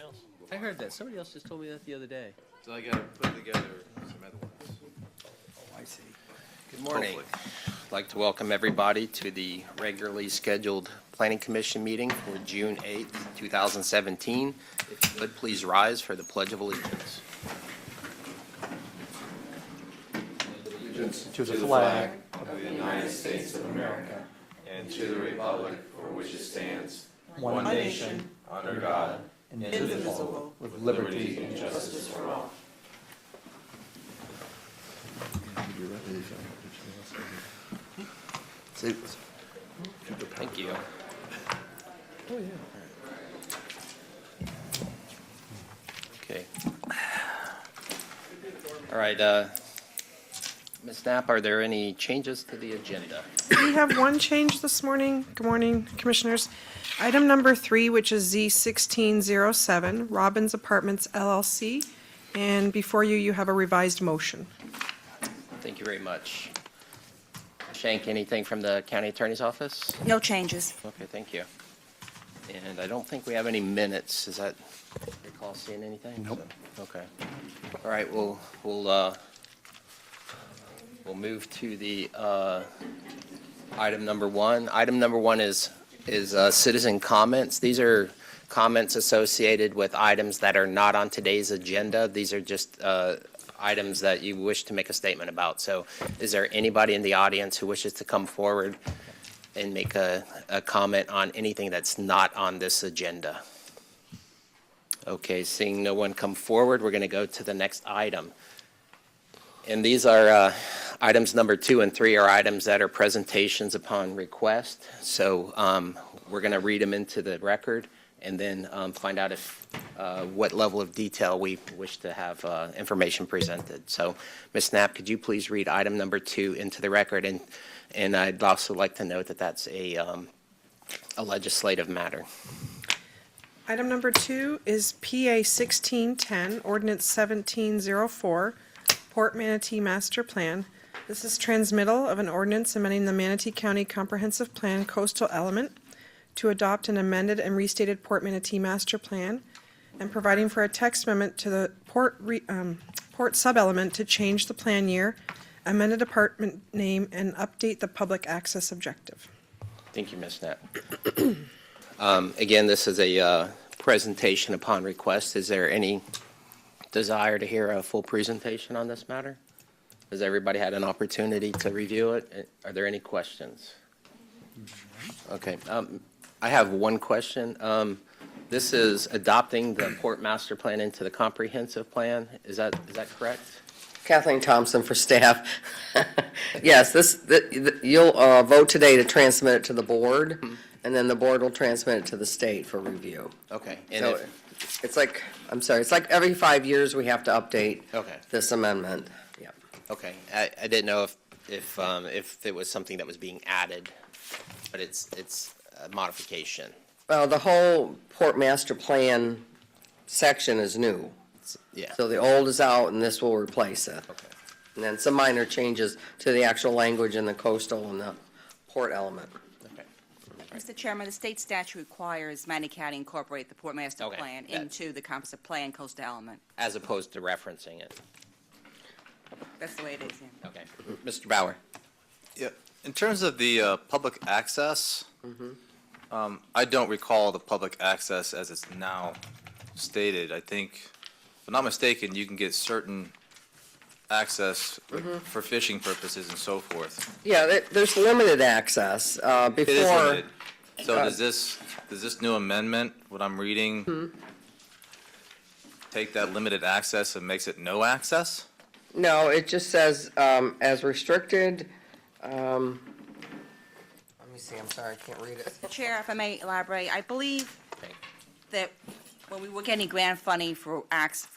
else? I heard that. Somebody else just told me that the other day. So I gotta put together some other ones. I see. Good morning. Hopefully. I'd like to welcome everybody to the regularly scheduled Planning Commission meeting for June 8th, 2017. If you would, please rise for the Pledge of Allegiance. To the flag of the United States of America And to the republic for which it stands, one nation, under God, indivisible, with liberty and justice for all. Thank you. Okay. All right, Ms. Knapp, are there any changes to the agenda? We have one change this morning. Good morning, Commissioners. Item number 3, which is Z1607, Robbins Apartments LLC. And before you, you have a revised motion. Thank you very much. Shank, anything from the county attorney's office? No changes. Okay, thank you. And I don't think we have any minutes. Is that, recall seeing anything? Nope. So, okay. All right, we'll move to the item number 1. Item number 1 is citizen comments. These are comments associated with items that are not on today's agenda. These are just items that you wish to make a statement about. So is there anybody in the audience who wishes to come forward and make a comment on anything that's not on this agenda? Okay, seeing no one come forward, we're going to go to the next item. And these are items number 2 and 3 are items that are presentations upon request. So we're going to read them into the record and then find out if what level of detail we wish to have information presented. So, Ms. Knapp, could you please read item number 2 into the record? And I'd also like to note that that's a legislative matter. Item number 2 is PA 1610, Ordinance 1704, Port Manatee Master Plan. This is transmittal of an ordinance amending the Manatee County Comprehensive Plan Coastal Element to adopt an amended and restated Port Manatee Master Plan and providing for a text amendment to the port sub-element to change the plan year, amend a department name, and update the public access objective. Thank you, Ms. Knapp. Again, this is a presentation upon request. Is there any desire to hear a full presentation on this matter? Has everybody had an opportunity to review it? Are there any questions? Okay. I have one question. This is adopting the Port Master Plan into the comprehensive plan. Is that correct? Kathleen Thompson for staff. Yes, you'll vote today to transmit it to the board, and then the board will transmit it to the state for review. Okay. And So it's like, I'm sorry, it's like every 5 years we have to update okay. this amendment. Yeah. Okay. I didn't know if it was something that was being added, but it's a modification. Well, the whole Port Master Plan section is new. Yeah. So the old is out, and this will replace it. Okay. And then some minor changes to the actual language in the coastal and the port element. Okay. Mr. Chairman, the state statute requires Manatee County incorporate the Port Master Okay. Plan That- into the comprehensive plan coastal element. As opposed to referencing it. That's the way it is, yeah. Okay. Mr. Bauer. Yeah, in terms of the public access, I don't recall the public access as it's now stated. I think, if I'm not mistaken, you can get certain access for fishing purposes and so forth. Yeah, there's limited access. It is Before, limited. So does this new amendment, what I'm reading, take that limited access and makes it no access? no, it just says, as restricted, let me see, I'm sorry, I can't read it. Chair, if I may elaborate, I believe that when we were getting grant funding for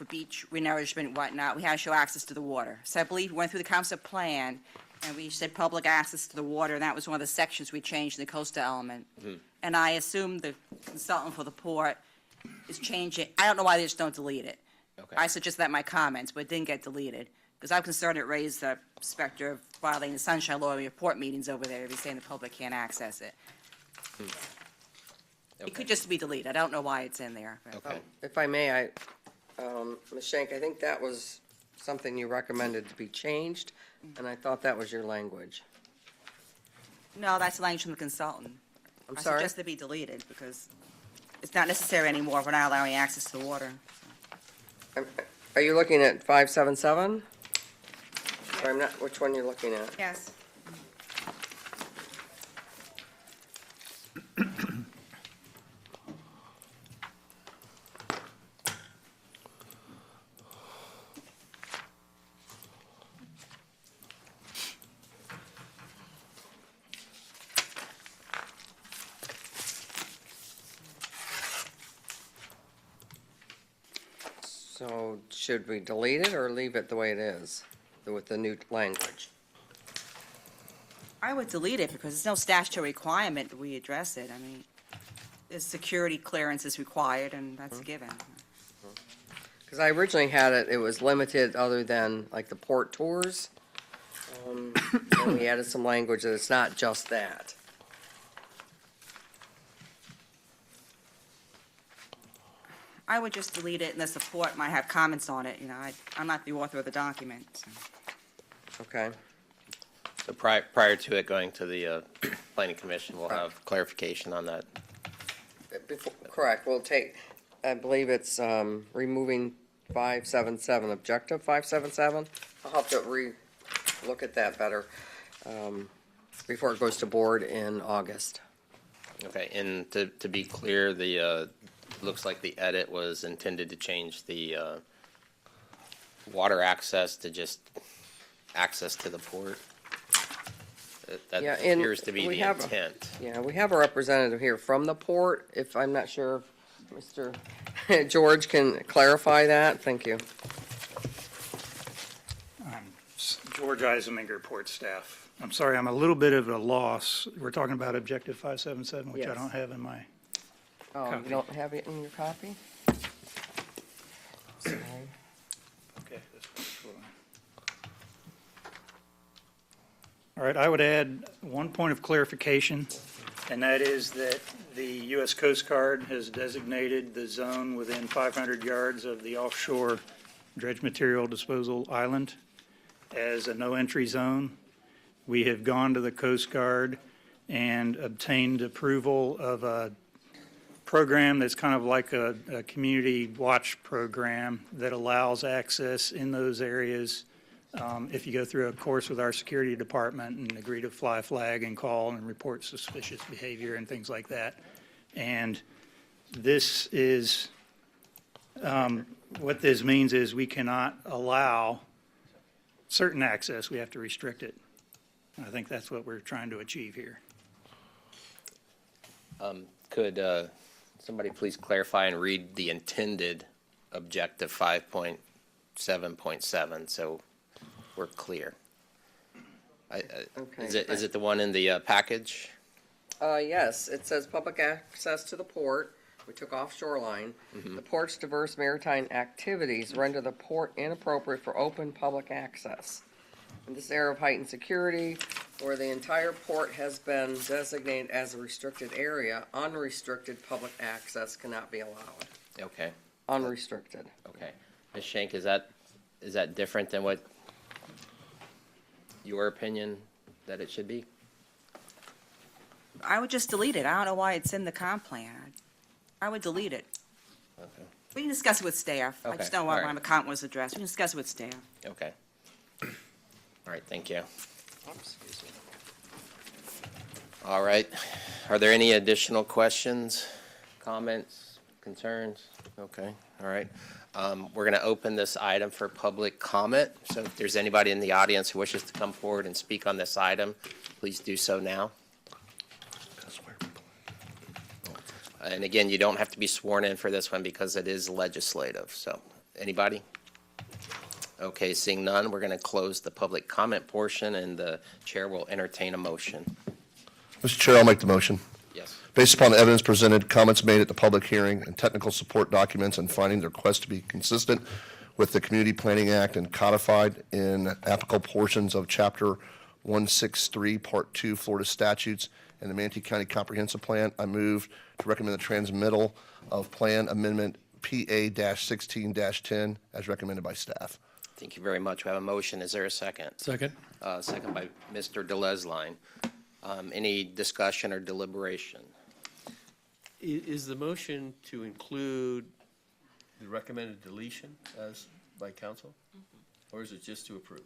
beach renourishment and whatnot, we had to show access to the water. So I believe we went through the comprehensive plan, and we said public access to the water, and that was one of the sections we changed in the coastal element. And I assume the consultant for the port is changing, I don't know why they just don't delete it. Okay. I suggested that in my comments, but it didn't get deleted, because I'm concerned it raised the specter of violating the sunshine law in your port meetings over there if you're saying the public can't access it. It could just be deleted. I don't know why it's in there. but- Okay. If I may, Ms. Shank, I think that was something you recommended to be changed, and I thought that was your language. No, that's the language from the consultant. I'm I sorry? suggest it be deleted because it's not necessary anymore. We're not allowing access to the water. Are you looking at 577? Or I'm not, which one you're looking at? Yes. So should we delete it or leave it the way it is with the new language? I would delete it because there's no statutory requirement that we address it. I mean, the security clearance is required and that's a given. Because I originally had it was limited other than like the port tours. And we added some language that it's not just that. I would just delete it and the support might have comments on it, I'm not the author of the document. so. Okay, So prior to it going to the planning commission, we'll have clarification on that. correct. We'll take, I believe it's removing 577, objective 577. I'll have to look at that better before it goes to board in August. Okay, and to be clear, the, looks like the edit was intended to change the water access to just access to the port. That Yeah, and appears to be we the have- intent. Yeah, we have a representative here from the port. If, I'm not sure, Mr. George can clarify that. Thank you. George Eisenmenger, port staff. I'm sorry, I'm a little bit of a loss. We're talking about objective 577, which I Yes. don't have in my, Oh, you Copy. don't have it in your copy? Sorry. okay. All right, I would add one point of clarification, and that is that the U.S. Coast Guard has designated the zone within 500 yards of the offshore dredge material disposal island as a no-entry zone. We have gone to the Coast Guard and obtained approval of a program that's kind of like a community watch program that allows access in those areas if you go through a course with our security department and agree to fly a flag and call and report suspicious behavior and things like that. And this is, what this means is we cannot allow certain access, we have to restrict it. I think that's what we're trying to achieve here. Could somebody please clarify and read the intended objective 5.7.7, so we're clear? Okay. Is it the one in the package? Yes, it says public access to the port. We took off shoreline. The port's diverse maritime activities render the port inappropriate for open public access. In this era of heightened security, where the entire port has been designated as a restricted area, unrestricted public access cannot be allowed. Okay, Unrestricted. okay. Ms. Schenk, is that different than what your opinion that it should be? I would just delete it. I don't know why it's in the comp plan. I would delete it. Okay. We can discuss it with staff. I Okay, just don't know all why right. my comment was addressed. We can discuss it with staff. Okay. All right, thank you. All right, are there any additional questions, comments, concerns? Okay, all right. We're going to open this item for public comment, so if there's anybody in the audience who wishes to come forward and speak on this item, please do so now. And again, you don't have to be sworn in for this one because it is legislative, so, anybody? Okay, seeing none, we're going to close the public comment portion, and the chair will entertain a motion. Mr. Chair, I'll make the motion. Yes. Based upon the evidence presented, comments made at the public hearing, and technical support documents, and finding the request to be consistent with the Community Planning Act and codified in applicable portions of Chapter 163, Part 2, Florida statutes, and the Manatee County Comprehensive Plan. I move to recommend the transmittal of Plan Amendment PA-16-10 as recommended by staff. Thank you very much. We have a motion. Is there a second? Second. Second by Mr. Delesline. Any discussion or deliberation? Is the motion to include the recommended deletion as by council? Or is it just to approve?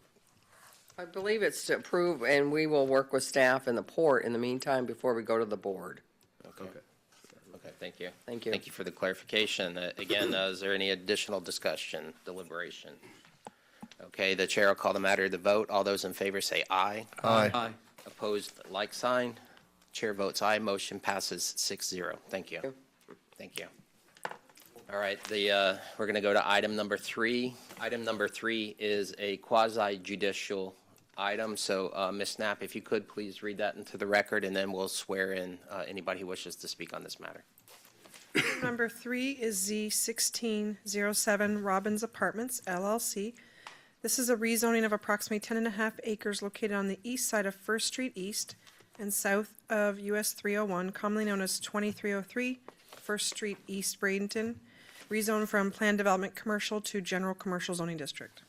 I believe it's to approve, and we will work with staff and the port in the meantime before we go to the board. Okay. Okay, thank you. Thank you. Thank you for the clarification. Again, is there any additional discussion, deliberation? Okay, the chair will call the matter to the vote. All those in favor say aye. Aye. Aye. Opposed, like sign. Chair votes aye. Motion passes 6-0. Thank you. Thank you. All right, we're going to go to item number 3. Item number 3 is a quasi judicial item. So, Ms. Knapp, if you could please read that into the record, and then we'll swear in anybody who wishes to speak on this matter. Number 3 is Z1607 Robbins Apartments LLC. This is a rezoning of approximately 10.5 acres located on the east side of First Street East and south of US 301, commonly known as 2303 First Street East, Bradenton, rezoned from planned development commercial to general commercial zoning district.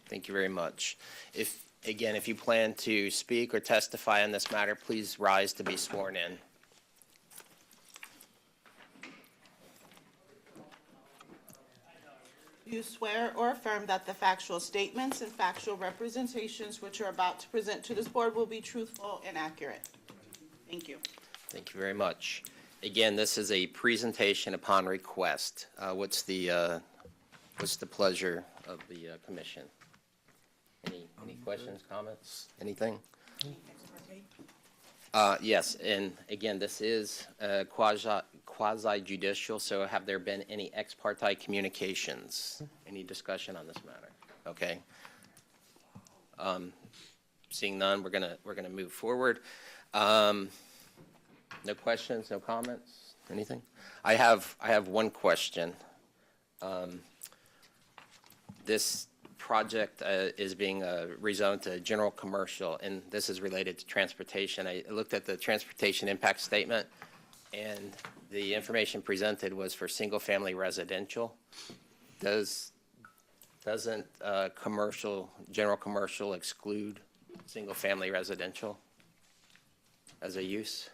Thank you very much. If you plan to speak or testify on this matter, please rise to be sworn in. You swear or affirm that the factual statements and factual representations which are about to present to this board will be truthful and accurate. Thank you. Thank you very much. Again, this is a presentation upon request. What's the pleasure of the commission? Any questions, comments, anything? Yes, and again, this is quasi judicial, so have there been any ex parte communications? Any discussion on this matter? Okay. Seeing none, we're gonna move forward. No questions, no comments, anything? I have one question. This project is being rezoned to general commercial, and this is related to transportation. I looked at the transportation impact statement, and the information presented was for single-family residential. Doesn't general commercial exclude single-family residential as a use?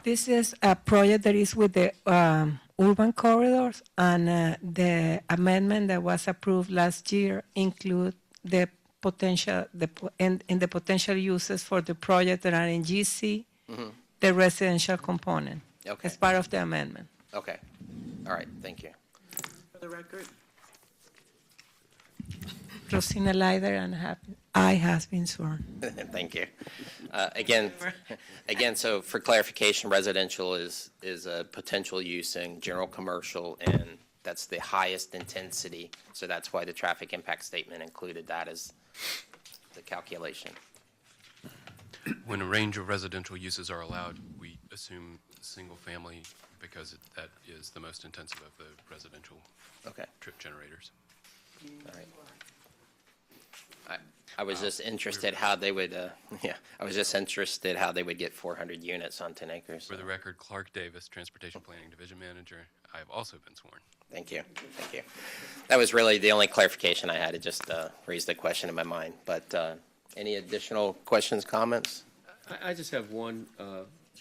This is a project that is with the urban corridors, and the amendment that was approved last year include the potential, in the potential uses for the project that are in GC, the residential component, Okay. as part of the amendment. Okay. All right, thank you. For the record, Rosina Leider and I has been sworn. Thank you. Again, so for clarification, residential is a potential use in general commercial, and that's the highest intensity. So that's why the traffic impact statement included that as the calculation. When a range of residential uses are allowed, we assume single family because that is the most intensive of the residential Okay, trip generators. all right. I was just interested how they would, I was just interested how they would get 400 units on 10 acres. For the record, Clark Davis, Transportation Planning Division Manager. I have also been sworn. Thank you. Thank you. That was really the only clarification I had. It just raised a question in my mind. But any additional questions, comments? I just have one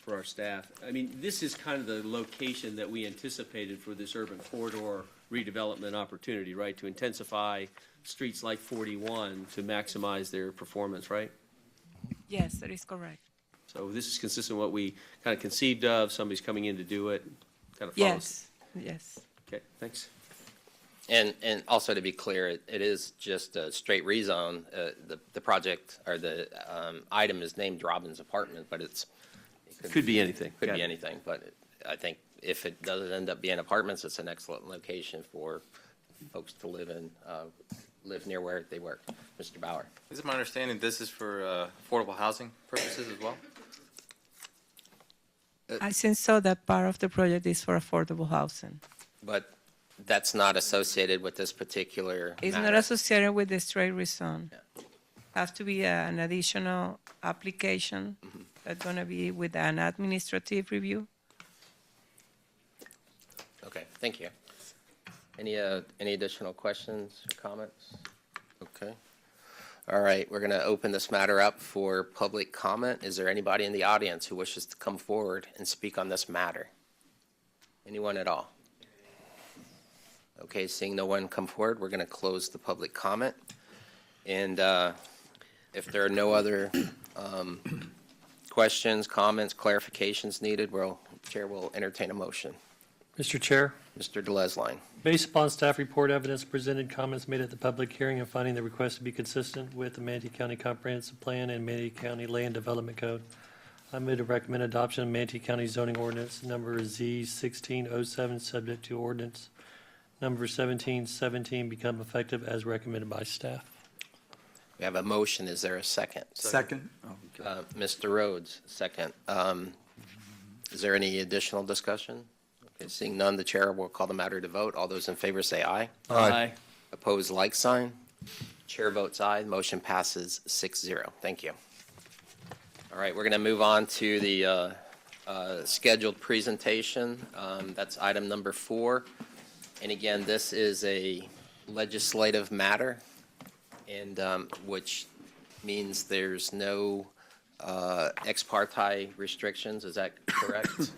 for our staff. I mean, this is kind of the location that we anticipated for this urban corridor redevelopment opportunity, right? To intensify streets like 41 to maximize their performance, right? Yes, that is correct. So this is consistent with what we kind of conceived of, somebody's coming in to do it, kind of follows. Yes. Okay, thanks. And also to be clear, it is just a straight rezone. The project or the item is named Robbins Apartment, but it Could be anything. could Got be it. anything. But I think if it doesn't end up being apartments, it's an excellent location for folks to live in, live near where they work. Mr. Bauer. Is it my understanding this is for affordable housing purposes as well? I think so that part of the project is for affordable housing. But that's not associated with this particular It's not matter. associated with the straight rezone. Has to be an additional application that's going to be with an administrative review. Okay, thank you. Any additional questions or comments? Okay. All right, we're going to open this matter up for public comment. Is there anybody in the audience who wishes to come forward and speak on this matter? Anyone at all? Okay, seeing no one come forward, we're going to close the public comment. And if there are no other questions, comments, clarifications needed, Chair will entertain a motion. Mr. Chair, Mr. DeLesline. based upon staff report, evidence presented, comments made at the public hearing, and finding the request to be consistent with the Manatee County Comprehensive Plan and Manatee County Land Development Code, I move to recommend adoption of Manatee County zoning ordinance number Z1607, subject to ordinance number 1717 become effective as recommended by staff. We have a motion. Is there a second? Second. Mr. Rhodes, second. Is there any additional discussion? Okay, seeing none, the chair will call the matter to vote. All those in favor say aye. Aye. Opposed, like sign. Chair votes aye. Motion passes 6-0. Thank you. All right, we're going to move on to the scheduled presentation. That's item number 4. And again, this is a legislative matter, and which means there's no ex parte restrictions. Is that correct?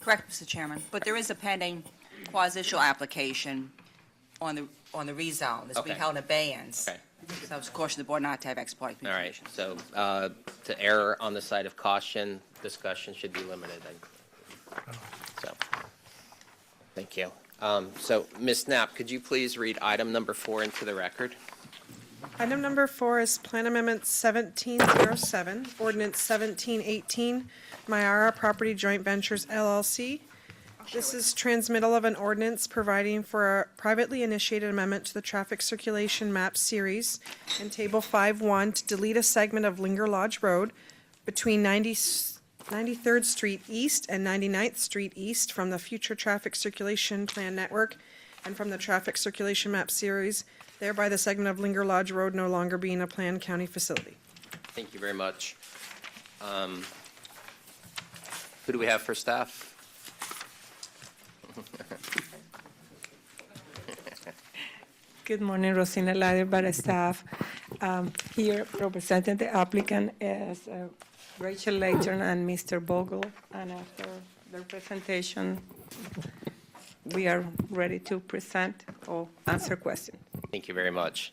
Correct, Mr. Chairman, but there is a pending quasi-judicial application on the rezone that's being Okay. held in abeyance. Okay. So it's caution the board not to have ex parte All right, communications. so to err on the side of caution, discussion should be limited. So, thank you. So, Ms. Knapp, could you please read item number 4 into the record? Item number 4 is Plan Amendment 1707, Ordinance 1718, Myara Property Joint Ventures LLC. This is transmittal of an ordinance providing for a privately initiated amendment to the traffic circulation map series in Table 5-1 to delete a segment of Linger Lodge Road between 93rd Street East and 99th Street East from the future traffic circulation plan network and from the traffic circulation map series, thereby the segment of Linger Lodge Road no longer being a planned county facility. Thank you very much. Who do we have for staff? Good morning, Rosina Lader, by the staff. Here representing the applicant is Rachel Layton and Mr. Bogle. And after their presentation, we are ready to present or answer questions. Thank you very much.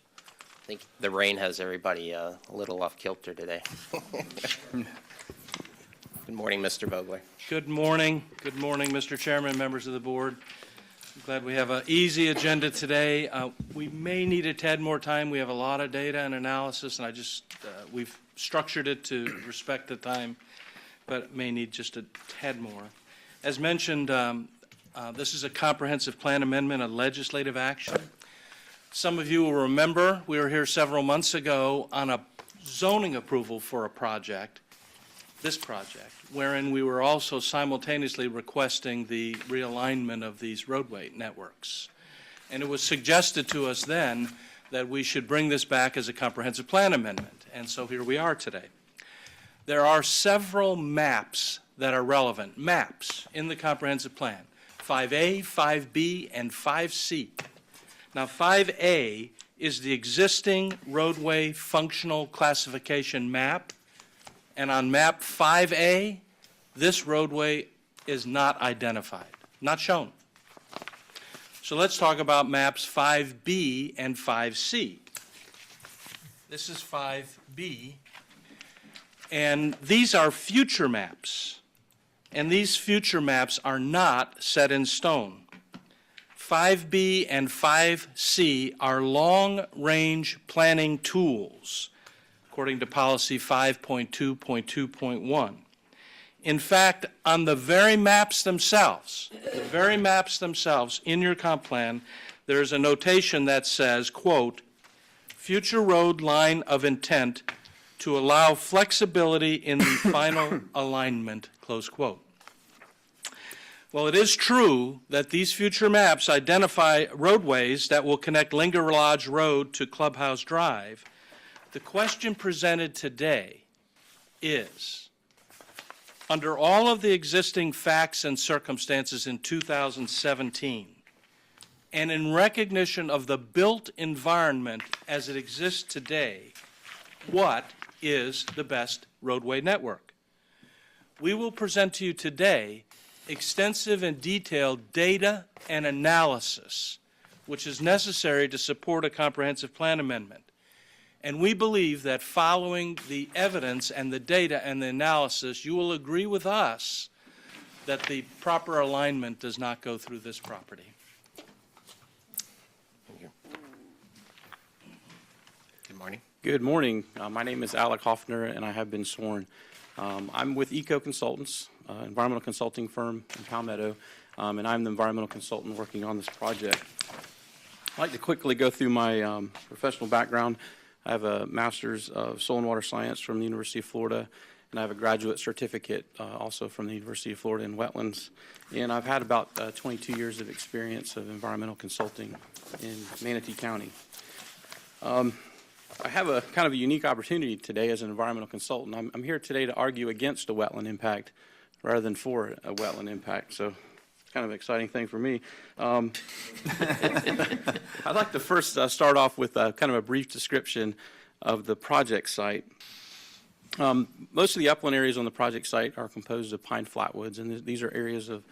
I think the rain has everybody a little off kilter today. Good morning, Mr. Vogler. Good morning. Good morning, Mr. Chairman, members of the board. I'm glad we have an easy agenda today. We may need a tad more time. We have a lot of data and analysis, and we've structured it to respect the time, but may need just a tad more. As mentioned, this is a comprehensive plan amendment, a legislative action. Some of you will remember we were here several months ago on a zoning approval for a project, this project, wherein we were also simultaneously requesting the realignment of these roadway networks. And it was suggested to us then that we should bring this back as a comprehensive plan amendment, and so here we are today. There are several maps that are relevant, maps in the comprehensive plan, 5A, 5B, and 5C. Now, 5A is the existing roadway functional classification map, and on map 5A, this roadway is not identified, not shown. So let's talk about maps 5B and 5C. This is 5B, and these are future maps, and these future maps are not set in stone. 5B and 5C are long-range planning tools, according to policy 5.2.2.1. In fact, on the very maps themselves in your comp plan, there's a notation that says, quote, future road line of intent to allow flexibility in the final alignment, close quote. Well, it is true that these future maps identify roadways that will connect Linger Lodge Road to Clubhouse Drive. The question presented today is, under all of the existing facts and circumstances in 2017, and in recognition of the built environment as it exists today, what is the best roadway network? We will present to you today extensive and detailed data and analysis, which is necessary to support a comprehensive plan amendment. And we believe that following the evidence and the data and the analysis, you will agree with us that the proper alignment does not go through this property. Good morning. Good morning. My name is Alec Hoffner, and I have been sworn. I'm with Eco Consultants, environmental consulting firm in Palmetto, and I'm the environmental consultant working on this project. I'd like to quickly go through my professional background. I have a master's of soil and water science from the University of Florida, and I have a graduate certificate also from the University of Florida in wetlands. And I've had about 22 years of experience of environmental consulting in Manatee County. I have a kind of a unique opportunity today as an environmental consultant. I'm here today to argue against a wetland impact rather than for a wetland impact, so kind of an exciting thing for me. I'd like to first start off with kind of a brief description of the project site. Most of the upland areas on the project site are composed of pine flatwoods, and these are areas of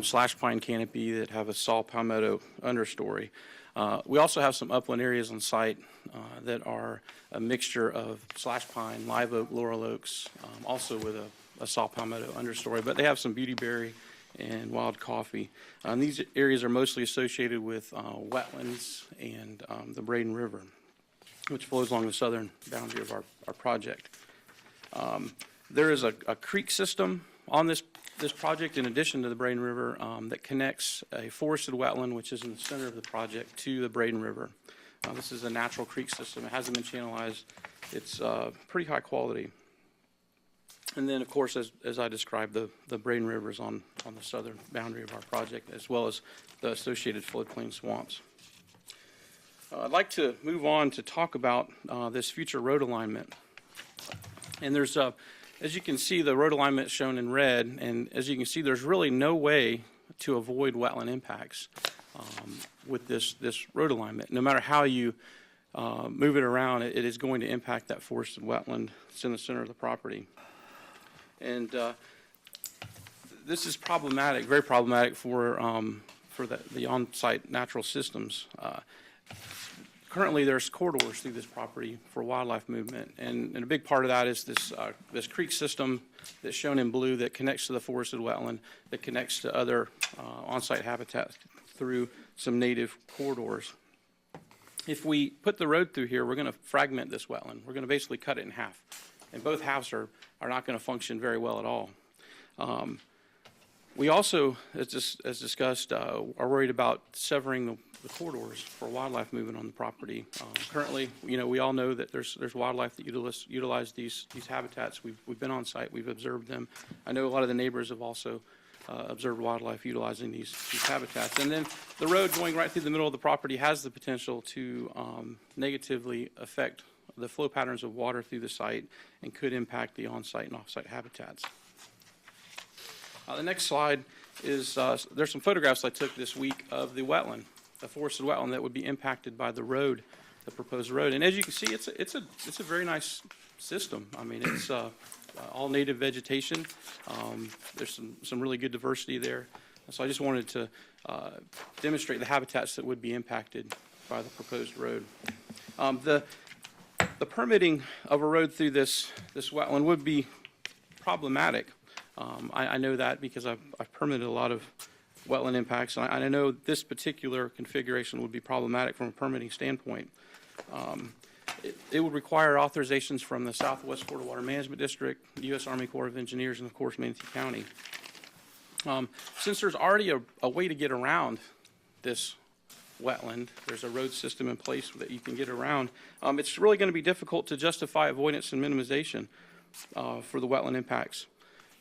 slash pine canopy that have a saw palmetto understory. We also have some upland areas on site that are a mixture of slash pine, live oak, laurel oaks, also with a saw palmetto understory, but they have some beautyberry and wild coffee. These areas are mostly associated with wetlands and the Braden River, which flows along the southern boundary of our project. There is a creek system on this project, in addition to the Braden River, that connects a forested wetland, which is in the center of the project, to the Braden River. This is a natural creek system. It hasn't been channelized. It's pretty high quality. And then, of course, as I described, the Braden River is on the southern boundary of our project, as well as the associated floodplain swamps. I'd like to move on to talk about this future road alignment. And there's as you can see, the road alignment is shown in red, and as you can see, there's really no way to avoid wetland impacts with this road alignment. No matter how you move it around, it is going to impact that forested wetland that's in the center of the property. And this is problematic, very problematic for the on-site natural systems. Currently, there's corridors through this property for wildlife movement, and a big part of that is this creek system that's shown in blue that connects to the forested wetland, that connects to other on-site habitats through some native corridors. If we put the road through here, we're going to fragment this wetland. We're going to basically cut it in half, and both halves are not going to function very well at all. We also, as discussed, are worried about severing the corridors for wildlife movement on the property. Currently, we all know that there's wildlife that utilize these habitats. We've been on site, we've observed them. I know a lot of the neighbors have also observed wildlife utilizing these habitats. And then the road going right through the middle of the property has the potential to negatively affect the flow patterns of water through the site and could impact the on-site and off-site habitats. The next slide is, there's some photographs I took this week of the wetland, the forested wetland that would be impacted by the road, the proposed road. And as you can see, it's a very nice system. I mean, it's all native vegetation. There's some really good diversity there. So I just wanted to demonstrate the habitats that would be impacted by the proposed road. The permitting of a road through this wetland would be problematic. I know that because I've permitted a lot of wetland impacts, and I know this particular configuration would be problematic from a permitting standpoint. It would require authorizations from the Southwest Florida Water Management District, the U.S. Army Corps of Engineers, and of course Manatee County. Since there's already a way to get around this wetland. There's a road system in place that you can get around. It's really going to be difficult to justify avoidance and minimization for the wetland impacts,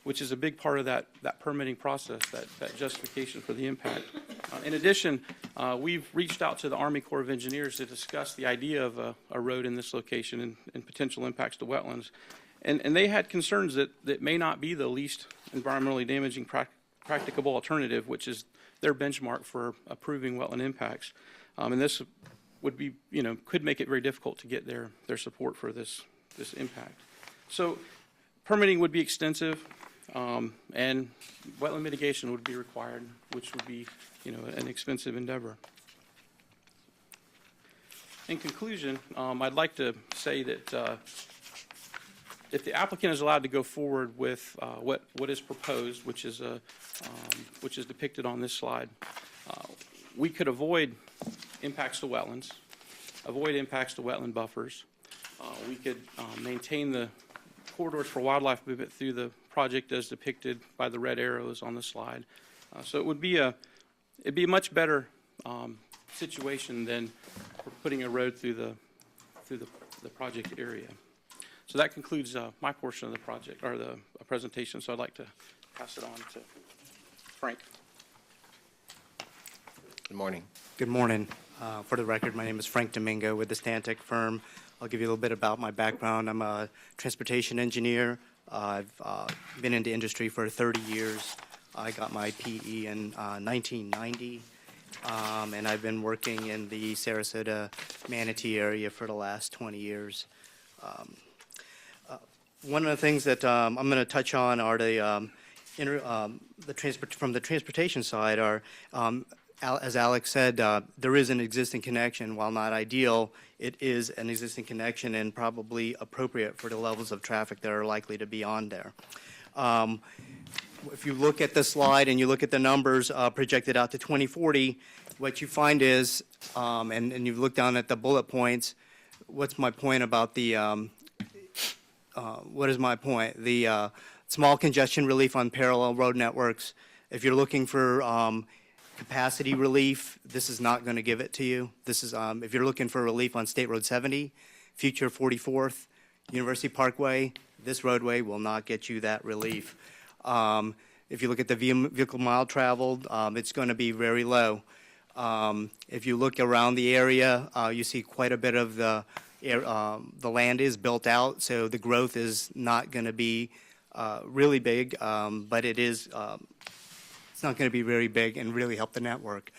which is a big part of that permitting process, that justification for the impact. In addition, we've reached out to the Army Corps of Engineers to discuss the idea of a road in this location and potential impacts to wetlands. And they had concerns that may not be the least environmentally damaging practicable alternative, which is their benchmark for approving wetland impacts. And this would be, could make it very difficult to get their support for this impact. So permitting would be extensive, and wetland mitigation would be required, which would be, an expensive endeavor. In conclusion, I'd like to say that if the applicant is allowed to go forward with what is proposed, which is depicted on this slide, we could avoid impacts to wetlands, avoid impacts to wetland buffers. We could maintain the corridors for wildlife movement through the project as depicted by the red arrows on the slide. So it would be it'd be a much better situation than putting a road through the project area. So that concludes my portion of the project, or the presentation, so I'd like to pass it on to Frank. Good morning. Good morning. For the record, my name is Frank Domingo with the Stantec firm. I'll give you a little bit about my background. I'm a transportation engineer. I've been in the industry for 30 years. I got my PE in 1990, and I've been working in the Sarasota Manatee area for the last 20 years. One of the things that I'm going to touch on are from the transportation side are, as Alex said, there is an existing connection. While not ideal, it is an existing connection and probably appropriate for the levels of traffic that are likely to be on there. If you look at the slide and you look at the numbers projected out to 2040, what you find is, and you look down at the bullet points, what's my point about the what is my point? The small congestion relief on parallel road networks. If you're looking for capacity relief, this is not going to give it to you. This is if you're looking for relief on State Road 70, future 44th, University Parkway, this roadway will not get you that relief. If you look at the vehicle mile traveled, it's going to be very low. If you look around the area, you see quite a bit of the land is built out, so the growth is not going to be really big, but it is, it's not going to be very big and really help the network.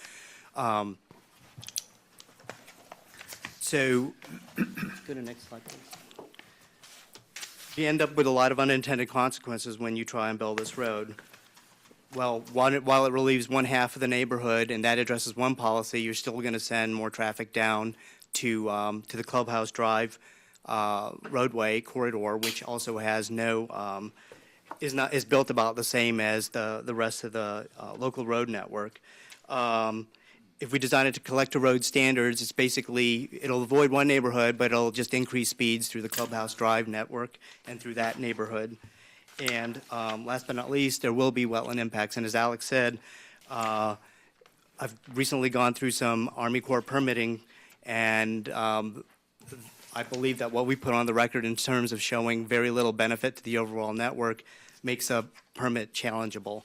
So, go to the next slide, please. You end up with a lot of unintended consequences when you try and build this road. Well, while it relieves one half of the neighborhood and that addresses one policy, you're still going to send more traffic down to the Clubhouse Drive roadway corridor, which also has no is built about the same as the rest of the local road network. If we design it to collector road standards, it's basically it'll avoid one neighborhood, but it'll just increase speeds through the Clubhouse Drive network and through that neighborhood. And last but not least, there will be wetland impacts. And as Alex said, I've recently gone through some Army Corps permitting, and I believe that what we put on the record in terms of showing very little benefit to the overall network makes a permit challengeable.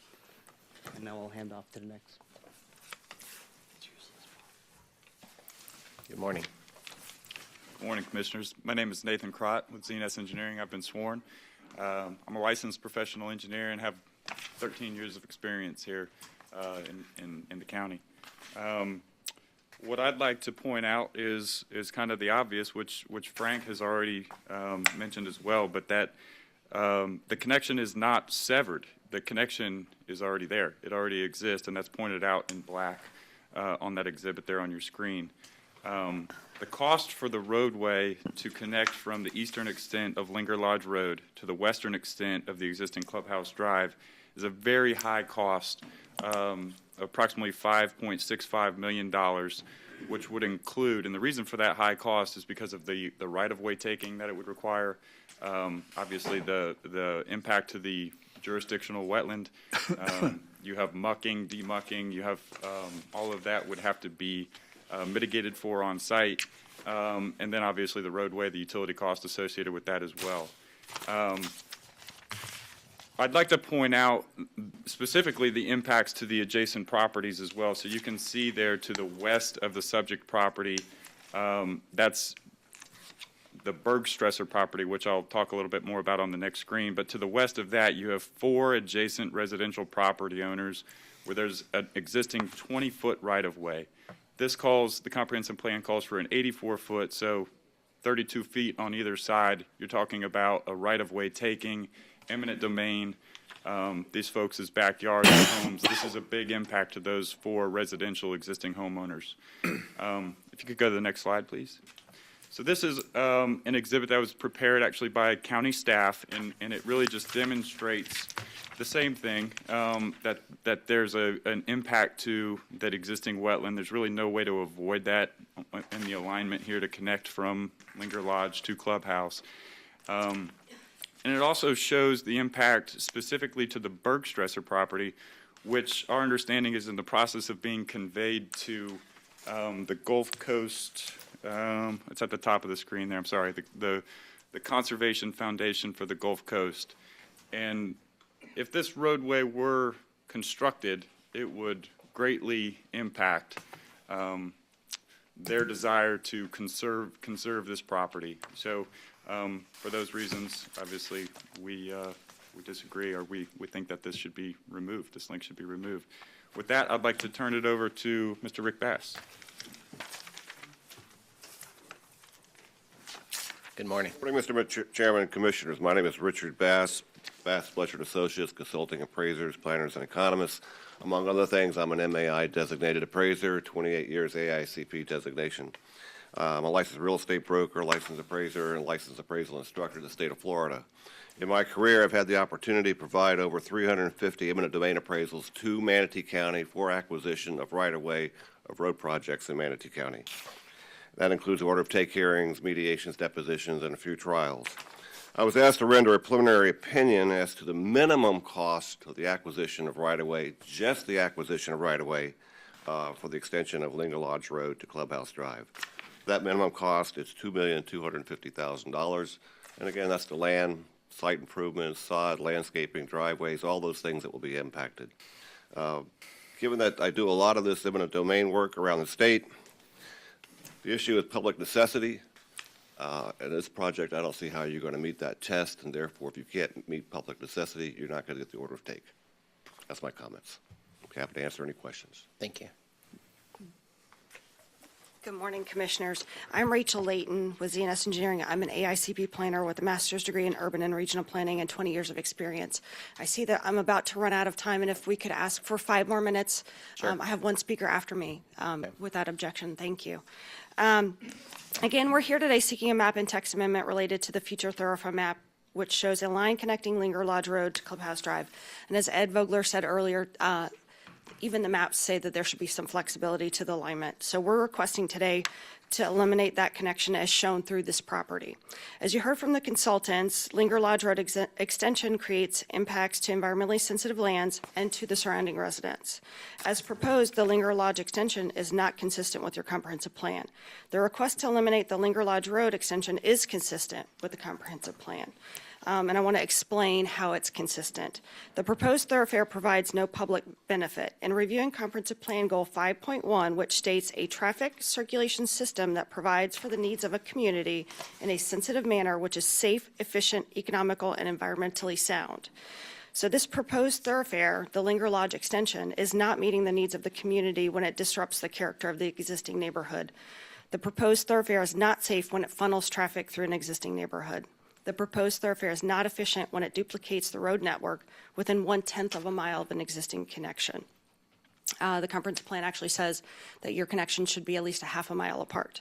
And now I'll hand off to the next. Good morning. Good morning, Commissioners. My name is Nathan Crott with ZNS Engineering. I've been sworn. I'm a licensed professional engineer and have 13 years of experience here in the county. What I'd like to point out is kind of the obvious, which Frank has already mentioned as well, but that the connection is not severed. The connection is already there. It already exists, and that's pointed out in black on that exhibit there on your screen. The cost for the roadway to connect from the eastern extent of Linger Lodge Road to the western extent of the existing Clubhouse Drive is a very high cost, approximately $5.65 million, which would include, and the reason for that high cost is because of the right-of-way taking that it would require, obviously the impact to the jurisdictional wetland, you have mucking, demucking, you have all of that would have to be mitigated for on site. And then obviously the roadway, the utility cost associated with that as well. I'd like to point out specifically the impacts to the adjacent properties as well. So you can see there to the west of the subject property, that's the Bergstresser property, which I'll talk a little bit more about on the next screen. But to the west of that, you have 4 adjacent residential property owners where there's an existing 20-foot right-of-way. The comprehensive plan calls for an 84-foot, so 32 feet on either side. You're talking about a right-of-way taking, eminent domain, these folks' backyards and homes. This is a big impact to those 4 residential existing homeowners. If you could go to the next slide, please. So this is an exhibit that was prepared actually by county staff, and it really just demonstrates the same thing, that there's an impact to that existing wetland. There's really no way to avoid that in the alignment here to connect from Linger Lodge to Clubhouse. And it also shows the impact specifically to the Bergstresser property, which our understanding is in the process of being conveyed to the Gulf Coast. It's at the top of the screen there. I'm sorry. The Conservation Foundation for the Gulf Coast. And if this roadway were constructed, it would greatly impact their desire to conserve this property. So for those reasons, obviously, we disagree, or we think that this should be removed. This link should be removed. With that, I'd like to turn it over to Mr. Rick Bass. Good morning. Morning, Mr. Chairman and Commissioners. My name is Richard Bass, Bass Fletcher Associates, consulting appraisers, planners, and economists. Among other things, I'm an MAI designated appraiser, 28 years AICP designation. I'm a licensed real estate broker, licensed appraiser, and licensed appraisal instructor in the state of Florida. In my career, I've had the opportunity to provide over 350 eminent domain appraisals to Manatee County for acquisition of right-of-way of road projects in Manatee County. That includes order of take hearings, mediations, depositions, and a few trials. I was asked to render a preliminary opinion as to the minimum cost of the acquisition of right-of-way, just the acquisition of right-of-way for the extension of Linger Lodge Road to Clubhouse Drive. That minimum cost is $2,250,000. And again, that's the land, site improvements, sod, landscaping, driveways, all those things that will be impacted. Given that I do a lot of this eminent domain work around the state, the issue is public necessity. In this project, I don't see how you're going to meet that test, and therefore, if you can't meet public necessity, you're not going to get the order of take. That's my comments. I'm happy to answer any questions. Thank you. Good morning, Commissioners. I'm Rachel Layton with ZNS Engineering. I'm an AICP planner with a master's degree in urban and regional planning and 20 years of experience. I see that I'm about to run out of time, and if we could ask for 5 more minutes. Sure. I have one speaker after me without objection. Thank you. Again, we're here today seeking a map and text amendment related to the future thoroughfare map, which shows a line connecting Linger Lodge Road to Clubhouse Drive. And as Ed Vogler said earlier, even the maps say that there should be some flexibility to the alignment. So we're requesting today to eliminate that connection as shown through this property. As you heard from the consultants, Linger Lodge Road extension creates impacts to environmentally sensitive lands and to the surrounding residents. As proposed, the Linger Lodge extension is not consistent with your comprehensive plan. The request to eliminate the Linger Lodge Road extension is consistent with the comprehensive plan. And I want to explain how it's consistent. The proposed thoroughfare provides no public benefit. In reviewing Comprehensive Plan Goal 5.1, which states a traffic circulation system that provides for the needs of a community in a sensitive manner which is safe, efficient, economical, and environmentally sound. So this proposed thoroughfare, the Linger Lodge extension, is not meeting the needs of the community when it disrupts the character of the existing neighborhood. The proposed thoroughfare is not safe when it funnels traffic through an existing neighborhood. The proposed thoroughfare is not efficient when it duplicates the road network within 1/10 of a mile of an existing connection. The comprehensive plan actually says that your connection should be at least a half a mile apart.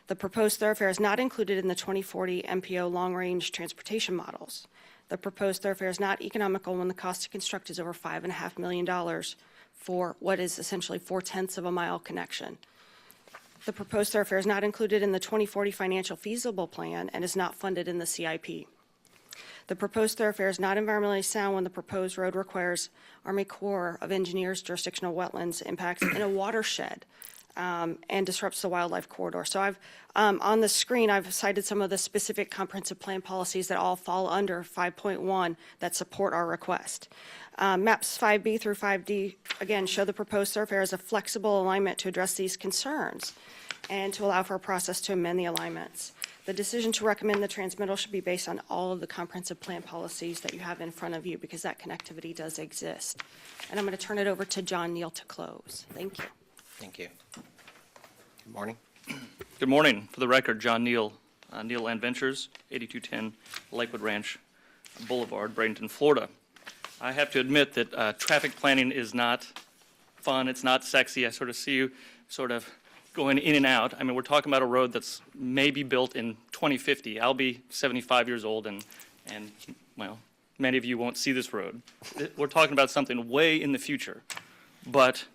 The proposed thoroughfare is not included in the 2040 MPO long-range transportation models. The proposed thoroughfare is not economical when the cost to construct is over $5.5 million for what is essentially 4/10 of a mile connection. The proposed thoroughfare is not included in the 2040 financial feasible plan and is not funded in the CIP. The proposed thoroughfare is not environmentally sound when the proposed road requires Army Corps of Engineers jurisdictional wetlands impacts in a watershed and disrupts the wildlife corridor. So I've, on the screen, I've cited some of the specific comprehensive plan policies that all fall under 5.1 that support our request. Maps 5B through 5D, again, show the proposed thoroughfare as a flexible alignment to address these concerns and to allow for a process to amend the alignments. The decision to recommend the transmittal should be based on all of the comprehensive plan policies that you have in front of you, because that connectivity does exist. And I'm going to turn it over to John Neal to close. Thank you. Thank you. Good morning. Good morning. For the record, John Neal, Neal Land Ventures, 8210 Lakewood Ranch Boulevard, Bradenton, Florida. I have to admit that traffic planning is not fun. It's not sexy. I sort of see you sort of going in and out. I mean, we're talking about a road that's maybe built in 2050. I'll be 75 years old, and well, many of you won't see this road. We're talking about something way in the future. But,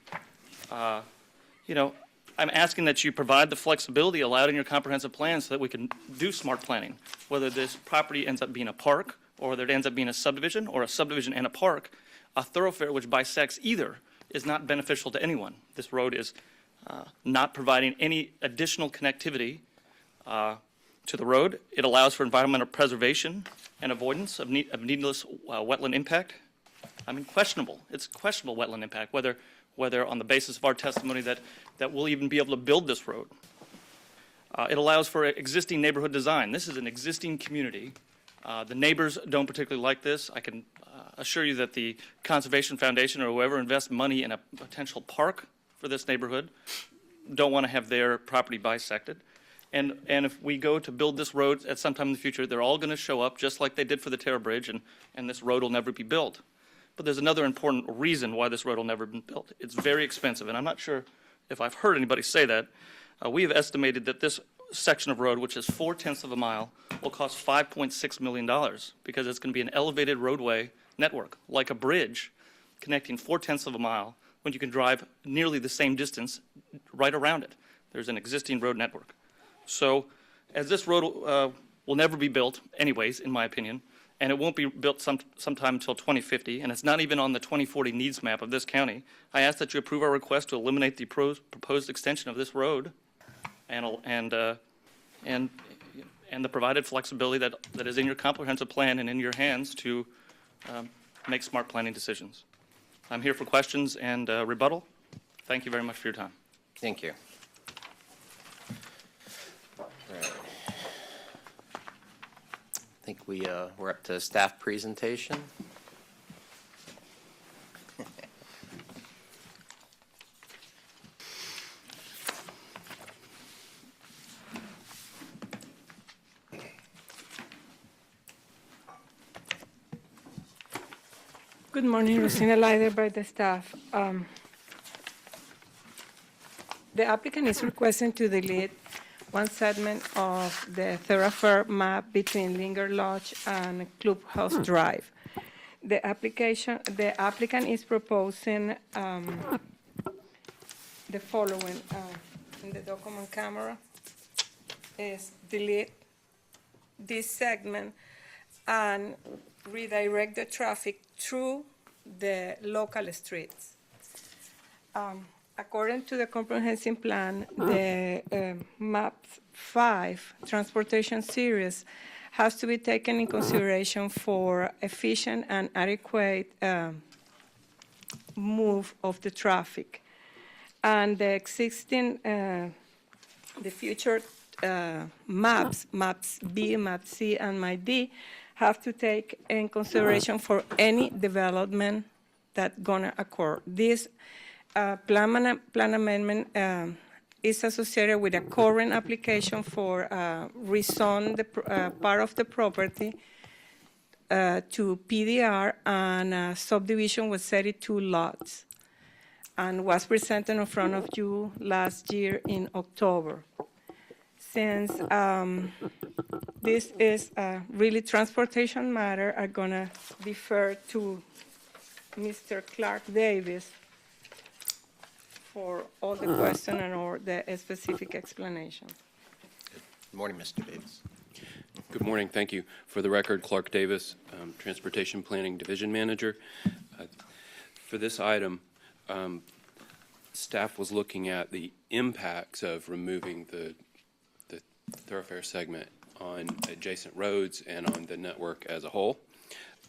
you know, I'm asking that you provide the flexibility allowed in your comprehensive plan so that we can do smart planning. Whether this property ends up being a park, or whether it ends up being a subdivision, or a subdivision and a park, a thoroughfare which bisects either is not beneficial to anyone. This road is not providing any additional connectivity to the road. It allows for environmental preservation and avoidance of needless wetland impact. I mean, questionable. It's questionable wetland impact, whether on the basis of our testimony that we'll even be able to build this road. It allows for existing neighborhood design. This is an existing community. The neighbors don't particularly like this. I can assure you that the Conservation Foundation or whoever invests money in a potential park for this neighborhood don't want to have their property bisected. And if we go to build this road at some time in the future, they're all going to show up just like they did for the Terra Bridge, and this road will never be built. But there's another important reason why this road will never be built. It's very expensive, and I'm not sure if I've heard anybody say that. We have estimated that this section of road, which is 0.4 of a mile, will cost $5.6 million because it's going to be an elevated roadway network, like a bridge connecting 0.4 of a mile when you can drive nearly the same distance right around it. There's an existing road network. So as this road will never be built anyways, in my opinion, and it won't be built sometime until 2050, and it's not even on the 2040 needs map of this county, I ask that you approve our request to eliminate the proposed extension of this road and the provided flexibility that is in your comprehensive plan and in your hands to make smart planning decisions. I'm here for questions and rebuttal. Thank you very much for your time. Thank you. Right. I think we're up to staff presentation. Good morning, Rosina Leider by the staff. The applicant is requesting to delete one segment of the thoroughfare map between Linger Lodge and Clubhouse Drive. The applicant is proposing the following in the document camera is delete this segment and redirect the traffic through the local streets. According to the comprehensive plan, the MAP 5 transportation series has to be taken in consideration for efficient and adequate move of the traffic. And the existing, the future maps B, Map C, and Map D, have to take in consideration for any development that's gonna occur. This plan amendment is associated with a current application for rezone the part of the property to PDR and subdivision with 32 lots and was presented in front of you last year in October. Since this is a really transportation matter, I'm gonna defer to Mr. Clark Davis for all the question and all the specific explanation. Good morning, Mr. Davis. Good morning. Thank you. For the record, Clark Davis, Transportation Planning Division Manager. For this item, staff was looking at the impacts of removing the thoroughfare segment on adjacent roads and on the network as a whole.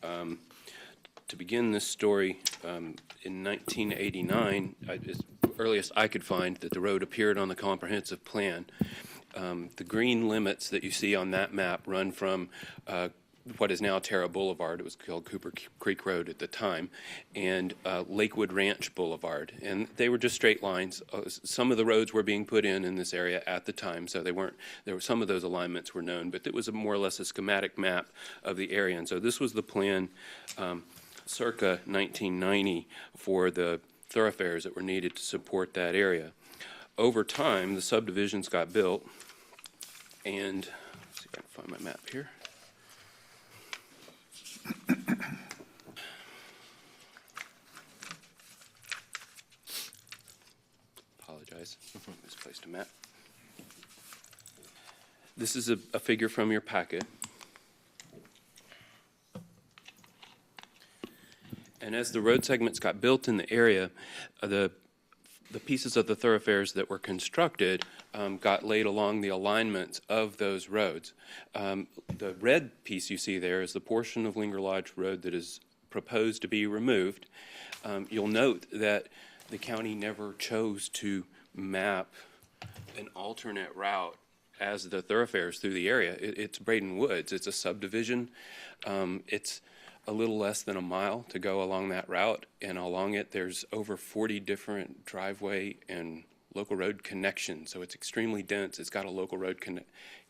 To begin this story, in 1989, as earliest I could find that the road appeared on the comprehensive plan. The green limits that you see on that map run from what is now Terra Boulevard, it was called Cooper Creek Road at the time, and Lakewood Ranch Boulevard. And they were just straight lines. Some of the roads were being put in this area at the time, so they weren't, there were some of those alignments were known, but it was more or less a schematic map of the area. And so this was the plan circa 1990 for the thoroughfares that were needed to support that area. Over time, the subdivisions got built, and let's see if I can find my map here. Apologize, misplaced a map. This is a figure from your packet. And as the road segments got built in the area, the pieces of the thoroughfares that were constructed got laid along the alignments of those roads. The red piece you see there is the portion of Linger Lodge Road that is proposed to be removed. You'll note that the county never chose to map an alternate route as the thoroughfares through the area. It's Braden Woods. It's a subdivision. It's a little less than a mile to go along that route, and along it there's over 40 different driveway and local road connections, so it's extremely dense. It's got a local road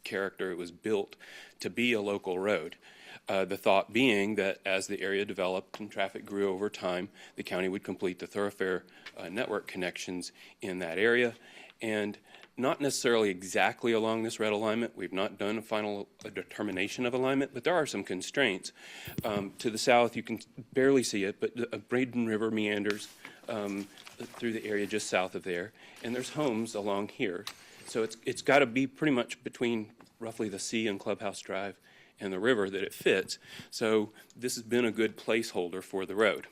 character. It was built to be a local road. The thought being that as the area developed and traffic grew over time, the county would complete the thoroughfare network connections in that area, and not necessarily exactly along this red alignment. We've not done a final determination of alignment, but there are some constraints. To the south, you can barely see it, but Braden River meanders through the area just south of there, and there's homes along here. So it's got to be pretty much between roughly the sea and Clubhouse Drive and the river that it fits. So this has been a good placeholder for the road.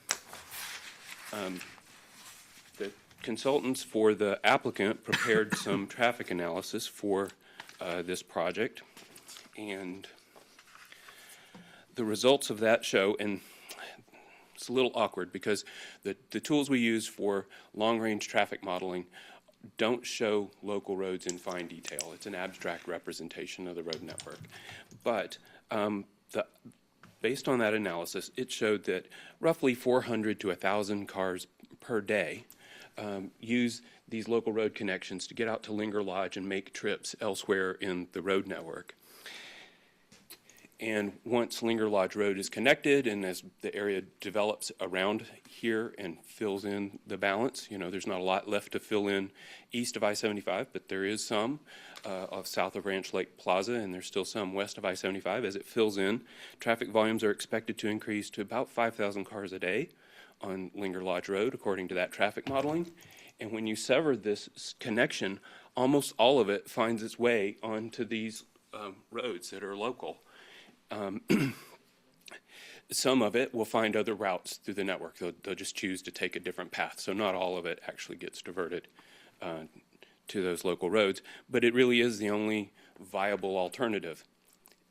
The consultants for the applicant prepared some traffic analysis for this project, and the results of that show, and it's a little awkward because the tools we use for long-range traffic modeling don't show local roads in fine detail. It's an abstract representation of the road network. But based on that analysis, it showed that roughly 400 to 1,000 cars per day use these local road connections to get out to Linger Lodge and make trips elsewhere in the road network. And once Linger Lodge Road is connected, and as the area develops around here and fills in the balance, you know, there's not a lot left to fill in east of I-75, but there is some south of Ranch Lake Plaza, and there's still some west of I-75. As it fills in, traffic volumes are expected to increase to about 5,000 cars a day on Linger Lodge Road, according to that traffic modeling. And when you sever this connection, almost all of it finds its way onto these roads that are local. Some of it will find other routes through the network. They'll just choose to take a different path. So not all of it actually gets diverted to those local roads, but it really is the only viable alternative.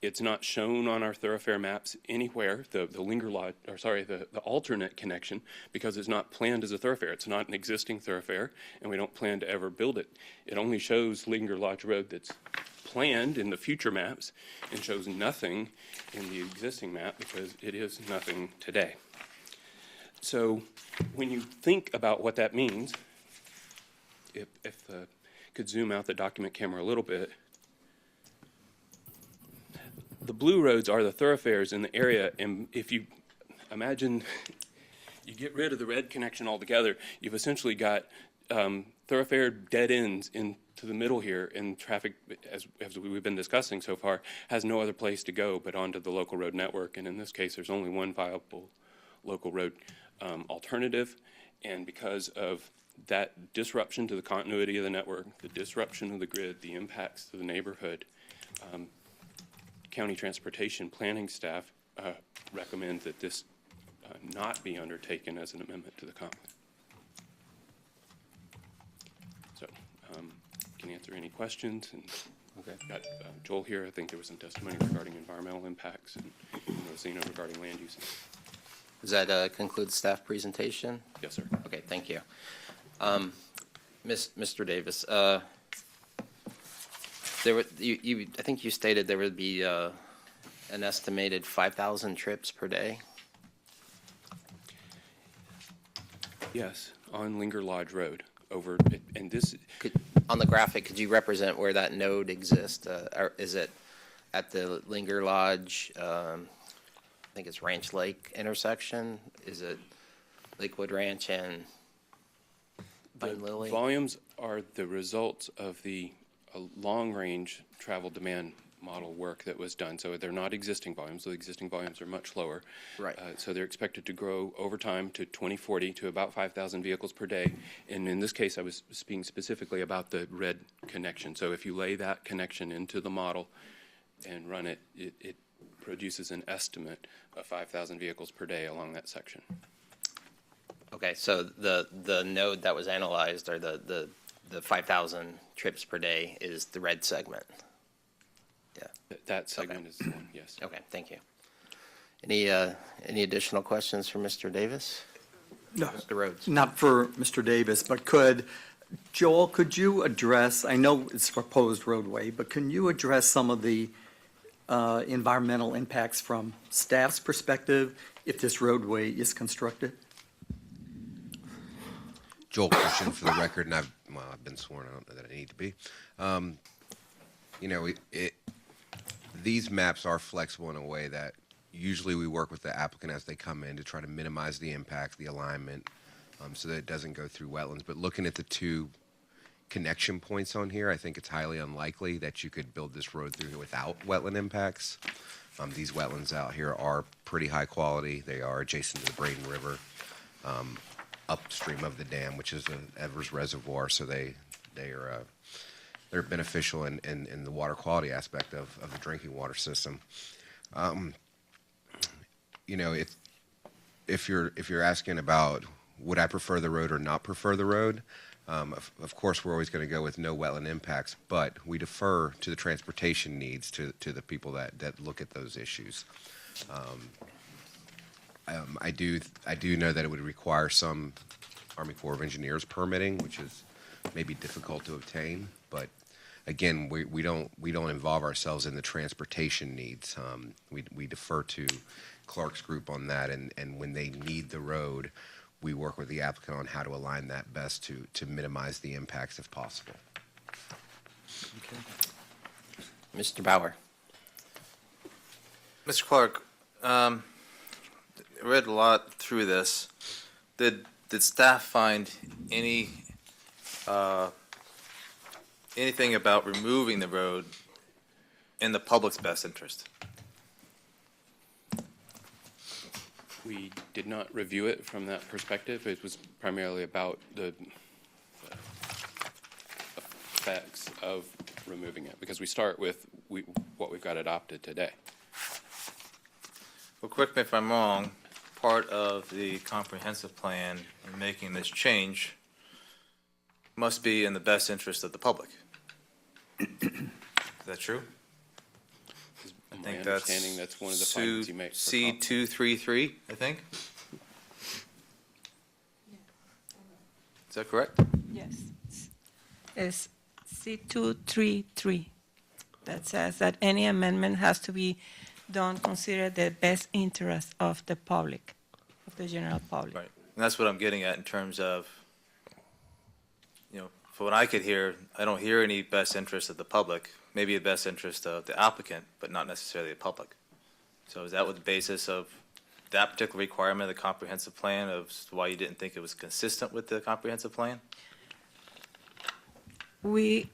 It's not shown on our thoroughfare maps anywhere, the Linger Lodge, or sorry, the alternate connection, because it's not planned as a thoroughfare. It's not an existing thoroughfare, and we don't plan to ever build it. It only shows Linger Lodge Road that's planned in the future maps and shows nothing in the existing map because it is nothing today. So when you think about what that means, if could zoom out the document camera a little bit, the blue roads are the thoroughfares in the area, and if you imagine you get rid of the red connection altogether, you've essentially got thoroughfare dead ends into the middle here, and traffic, as we've been discussing so far, has no other place to go but onto the local road network. And in this case, there's only one viable local road alternative. And because of that disruption to the continuity of the network, the disruption of the grid, the impacts to the neighborhood, county transportation planning staff recommend that this not be undertaken as an amendment to the comp plan. can answer any questions. And got Joel here. I think there was some testimony regarding environmental impacts and Rosina regarding land use. Does that conclude staff presentation? Yes, sir. Okay, thank you. Mr. Davis, I think you stated there would be an estimated 5,000 trips per day? Yes, on Linger Lodge Road over, and this, On the graphic, could you represent where that node exists? Or is it at the Linger Lodge, I think it's Ranch Lake intersection? Is it Lakewood Ranch and Pine Lily? volumes are the results of the long-range travel demand model work that was done. So they're not existing volumes. The existing volumes are much lower. Right. So they're expected to grow over time to 2040 to about 5,000 vehicles per day. And in this case, I was speaking specifically about the red connection. So if you lay that connection into the model and run it, it produces an estimate of 5,000 vehicles per day along that section. Okay, so the node that was analyzed, or the 5,000 trips per day, is the red segment? Yeah. That segment is the one, yes. Okay, thank you. Any additional questions for Mr. Davis? No, Mr. Rhodes? not for Mr. Davis, but Joel, could you address, I know it's a proposed roadway, but can you address some of the environmental impacts from staff's perspective if this roadway is constructed? Joel Christian for the record, and I've been sworn. I don't know that I need to be. These maps are flexible in a way that usually we work with the applicant as they come in to try to minimize the impact, the alignment, so that it doesn't go through wetlands. But looking at the two connection points on here, I think it's highly unlikely that you could build this road through here without wetland impacts. These wetlands out here are pretty high quality. They are adjacent to the Braden River, upstream of the dam, which is the Evers Reservoir, so they're beneficial in the water quality aspect of the drinking water system. If you're asking about would I prefer the road or not prefer the road, of course we're always going to go with no wetland impacts, but we defer to the transportation needs to the people that look at those issues. I do know that it would require some Army Corps of Engineers permitting, which is maybe difficult to obtain, but again, we don't involve ourselves in the transportation needs. We defer to Clark's group on that, and when they need the road, we work with the applicant on how to align that best to minimize the impacts if possible. Mr. Bauer? Mr. Clark, I read a lot through this. Did staff find anything about removing the road in the public's best interest? We did not review it from that perspective. It was primarily about the effects of removing it, because we start with what we've got adopted today. Well, correct me if I'm wrong, part of the comprehensive plan in making this change must be in the best interest of the public. Is that true? I My think that's understanding that's one of the findings you make. C233, I think. Is that correct? Yes. It's C233 that says that any amendment has to be done consider the best interest of the public, of the general public. Right. And that's what I'm getting at in terms of, for what I could hear, I don't hear any best interest of the public, maybe the best interest of the applicant, but not necessarily the public. So is that what the basis of that particular requirement of the comprehensive plan, of why you didn't think it was consistent with the comprehensive plan? We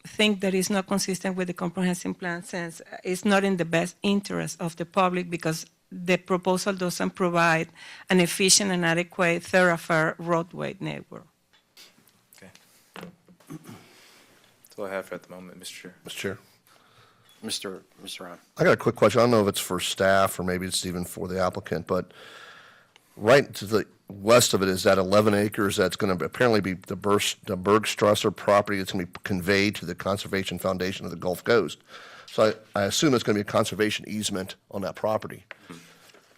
think that it's not consistent with the comprehensive plan since it's not in the best interest of the public because the proposal doesn't provide an efficient and adequate thoroughfare roadway network. That's all I have for at the moment, Mr. Chair. Mr. Chair. Mr. Ron? I got a quick question. I don't know if it's for staff or maybe it's even for the applicant, but right to the west of it is that 11 acres that's going to apparently be the Bergstrasser property that's going to be conveyed to the Conservation Foundation of the Gulf Coast. So I assume it's going to be a conservation easement on that property.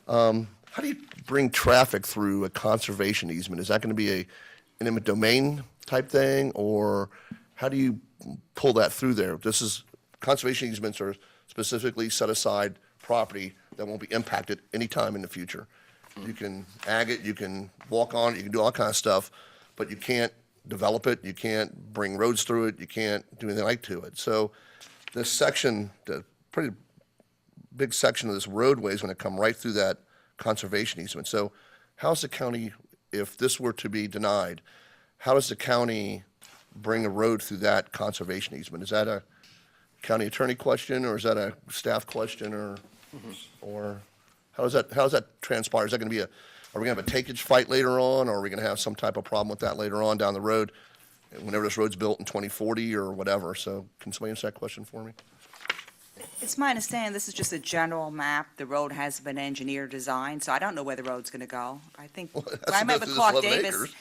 How do you bring traffic through a conservation easement? Is that going to be an eminent domain type thing, or how do you pull that through there? Conservation easements are specifically set aside property that won't be impacted anytime in the future. You can ag it, you can walk on it, you can do all kinds of stuff, but you can't develop it, you can't bring roads through it, you can't do anything like to it. So this section, the pretty big section of this roadway is going to come right through that conservation easement. So how's the county, if this were to be denied, how does the county bring a road through that conservation easement? Is that a county attorney question, or is that a staff question, or how does that transpire? Is that going to be are we going to have a takeage fight later on, or are we going to have some type of problem with that later on down the road, whenever this road's built in 2040 or whatever? So can somebody answer that question for me? It's my understanding this is just a general map. The road has been engineered, designed, so I don't know where the road's going to go. I think, when I met with Clark Davis,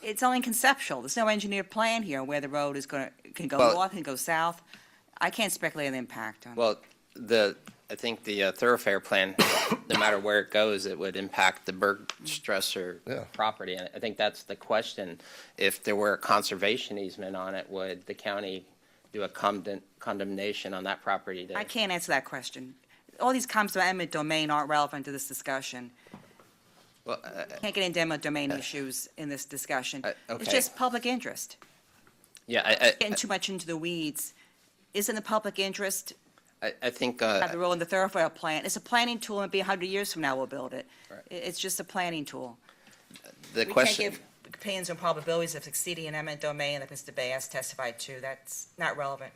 it's only conceptual. There's no engineered plan here where the road is can go north, can go south. I can't speculate on the impact on it. Well, I think the thoroughfare plan, no matter where it goes, it would impact the Bergstrasser property. And I think that's the question. If there were a conservation easement on it, would the county do a condemnation on that property? I can't answer that question. All these comments about eminent domain aren't relevant to this discussion. Well, Can't get into eminent domain issues in this discussion. It's okay. just public interest. Yeah, Getting too much into the weeds. Isn't the public interest I think, have the role in the thoroughfare plan? It's a planning tool, and it'll be 100 years from now we'll build it. Right. It's just a planning tool. the We question. can't give opinions on probabilities of succeeding in eminent domain that Mr. Bass testified to. That's not relevant.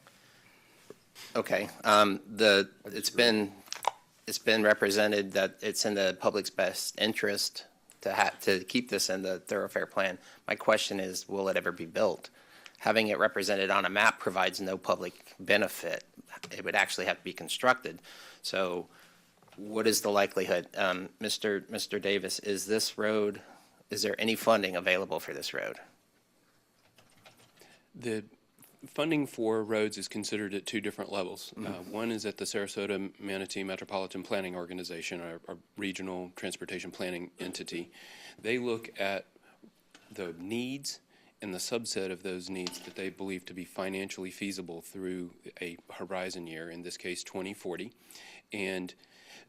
Okay, it's been represented that it's in the public's best interest to keep this in the thoroughfare plan. My question is, will it ever be built? Having it represented on a map provides no public benefit. It would actually have to be constructed. So what is the likelihood? Mr. Davis, is there any funding available for this road? The funding for roads is considered at two different levels. One is at the Sarasota Manatee Metropolitan Planning Organization, our regional transportation planning entity. They look at the needs and the subset of those needs that they believe to be financially feasible through a horizon year, in this case 2040. And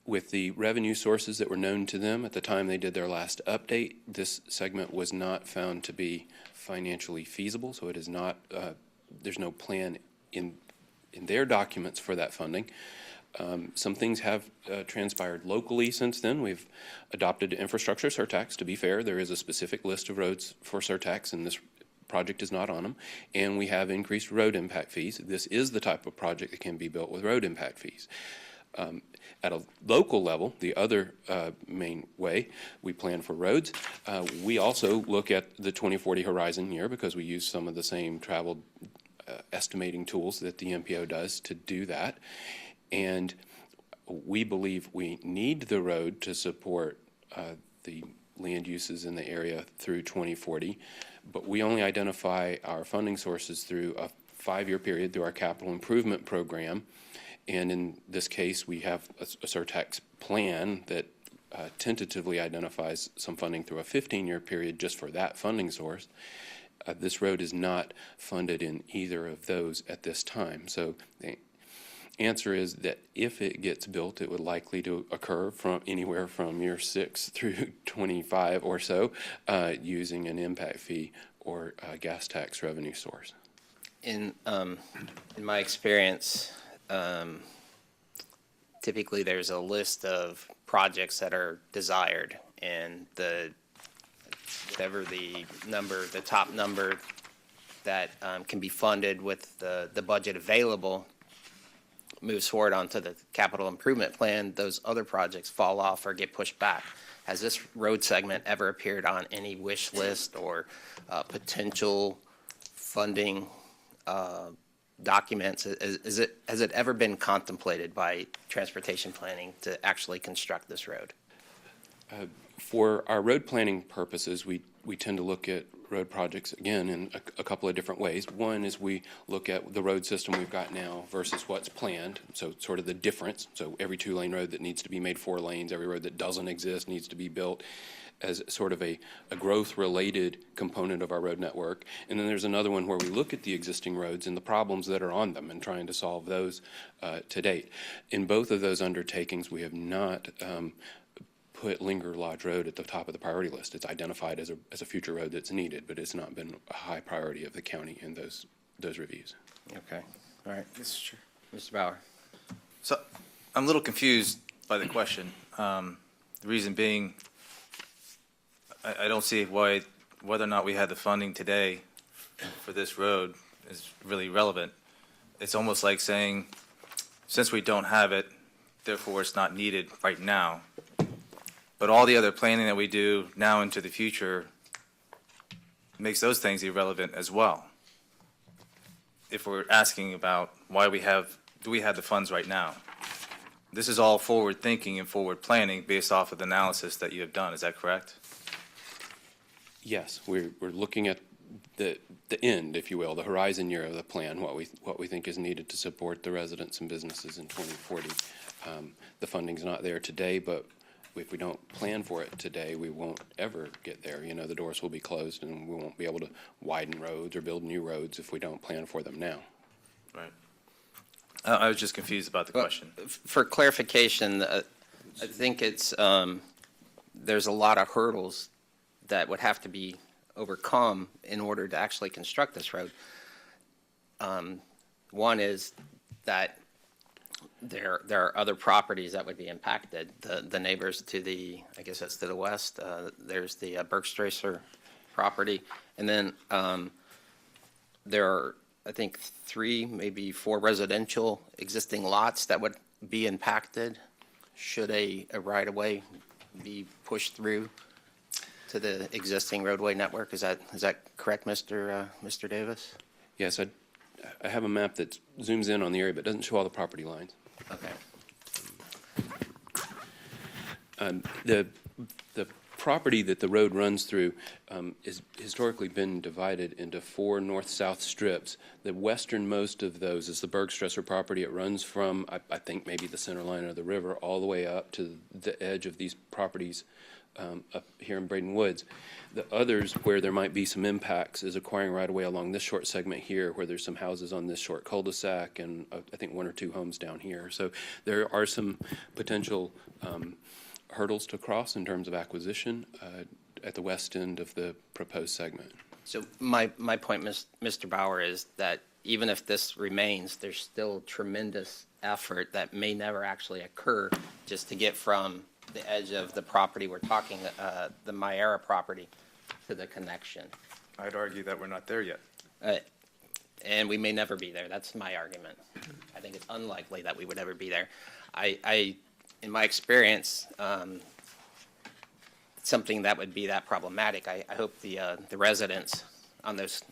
with the revenue sources that were known to them at the time they did their last update, this segment was not found to be financially feasible, so it is not, there's no plan in their documents for that funding. Some things have transpired locally since then. We've adopted infrastructure surtax. To be fair, there is a specific list of roads for surtax, and this project is not on them. And we have increased road impact fees. This is the type of project that can be built with road impact fees. At a local level, the other main way we plan for roads, we also look at the 2040 horizon year because we use some of the same travel estimating tools that the MPO does to do that. And we believe we need the road to support the land uses in the area through 2040, but we only identify our funding sources through a 5-year period through our capital improvement program. And in this case, we have a surtax plan that tentatively identifies some funding through a 15-year period just for that funding source. This road is not funded in either of those at this time. So the answer is that if it gets built, it would likely to occur from anywhere from year 6 through 25 or so, using an impact fee or a gas tax revenue source. In my experience, typically there's a list of projects that are desired, and whatever the top number that can be funded with the budget available moves forward onto the capital improvement plan. Those other projects fall off or get pushed back. Has this road segment ever appeared on any wish list or potential funding documents? Has it ever been contemplated by transportation planning to actually construct this road? For our road planning purposes, we tend to look at road projects, again, in a couple of different ways. One is we look at the road system we've got now versus what's planned, so sort of the difference. So every 2-lane road that needs to be made 4 lanes, every road that doesn't exist needs to be built as sort of a growth-related component of our road network. And then there's another one where we look at the existing roads and the problems that are on them and trying to solve those to date. In both of those undertakings, we have not put Linger Lodge Road at the top of the priority list. It's identified as a future road that's needed, but it's not been a high priority of the county in those reviews. Okay, all right. Mr. Bauer. So I'm a little confused by the question. The reason being, I don't see why, whether or not we had the funding today for this road is really relevant. It's almost like saying, since we don't have it, therefore it's not needed right now. But all the other planning that we do now into the future makes those things irrelevant as well. If we're asking about why do we have the funds right now? This is all forward thinking and forward planning based off of the analysis that you have done. Is that correct? Yes, we're looking at the end, if you will, the horizon year of the plan, what we think is needed to support the residents and businesses in 2040. The funding's not there today, but if we don't plan for it today, we won't ever get there. You know, the doors will be closed and we won't be able to widen roads or build new roads if we don't plan for them now. Right. I was just confused about the question. For clarification, I think it's, there's a lot of hurdles that would have to be overcome in order to actually construct this road. One is that there are other properties that would be impacted. The neighbors to the, I guess that's to the west, there's the Bergstrasse property. And then there are, I think, 3, maybe 4 residential existing lots that would be impacted should a right-of-way be pushed through to the existing roadway network. Is that correct, Mr. Davis? Yes, I have a map that zooms in on the area but doesn't show all the property lines. Okay. The property that the road runs through is historically been divided into 4 north-south strips. The westernmost of those is the Bergstrasse property. It runs from, I think, maybe the center line of the river all the way up to the edge of these properties up here in Braden Woods. The others, where there might be some impacts, is acquiring right-of-way along this short segment here, where there's some houses on this short cul-de-sac and I think 1 or 2 homes down here. So there are some potential hurdles to cross in terms of acquisition at the west end of the proposed segment. So my point, Mr. Bauer, is that even if this remains, there's still tremendous effort that may never actually occur just to get from the edge of the property we're talking, the Myera property, to the connection. I'd argue that we're not there yet. And we may never be there. That's my argument. I think it's unlikely that we would ever be there. In my experience, something that would be that problematic, I hope the residents on those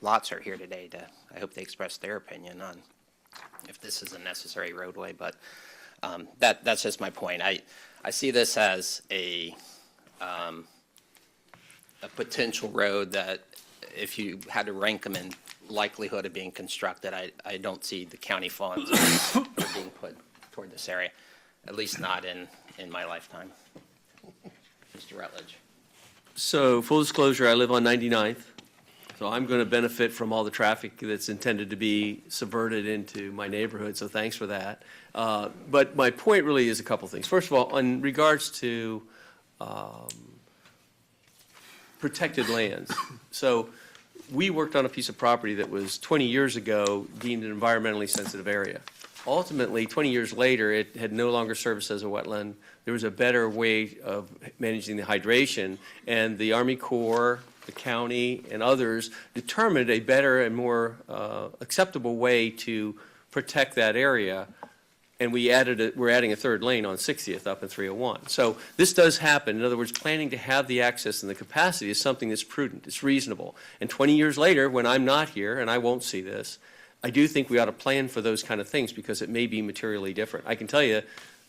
lots are here today I hope they express their opinion on if this is a necessary roadway, but that's just my point. I see this as a potential road that if you had to rank them in likelihood of being constructed, I don't see the county funds being put toward this area, at least not in my lifetime. Mr. Rutledge. So, full disclosure, I live on 99th, so I'm going to benefit from all the traffic that's intended to be subverted into my neighborhood, so thanks for that. But my point really is a couple things. First of all, in regards to protected lands. So we worked on a piece of property that was 20 years ago deemed an environmentally sensitive area. Ultimately, 20 years later, it had no longer serviced as a wetland. There was a better way of managing the hydration, and the Army Corps, the county, and others determined a better and more acceptable way to protect that area. And we're adding a 3rd lane on 60th up in 301. So this does happen. In other words, planning to have the access and the capacity is something that's prudent, it's reasonable. And 20 years later, when I'm not here and I won't see this, I do think we ought to plan for those kind of things because it may be materially different. I can tell you,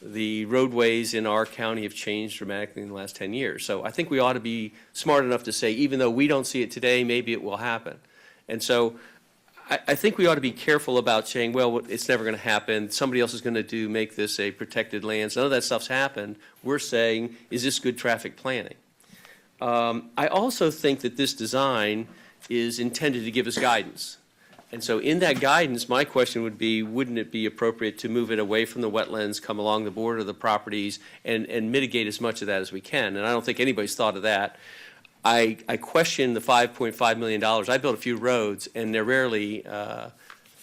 the roadways in our county have changed dramatically in the last 10 years. So I think we ought to be smart enough to say, even though we don't see it today, maybe it will happen. And so I think we ought to be careful about saying, well, it's never going to happen. Somebody else is going to make this a protected land. None of that stuff's happened. We're saying, is this good traffic planning? I also think that this design is intended to give us guidance. And so in that guidance, my question would be, wouldn't it be appropriate to move it away from the wetlands, come along the border of the properties, and mitigate as much of that as we can? And I don't think anybody's thought of that. I question the $5.5 million. I built a few roads, and they're rarely,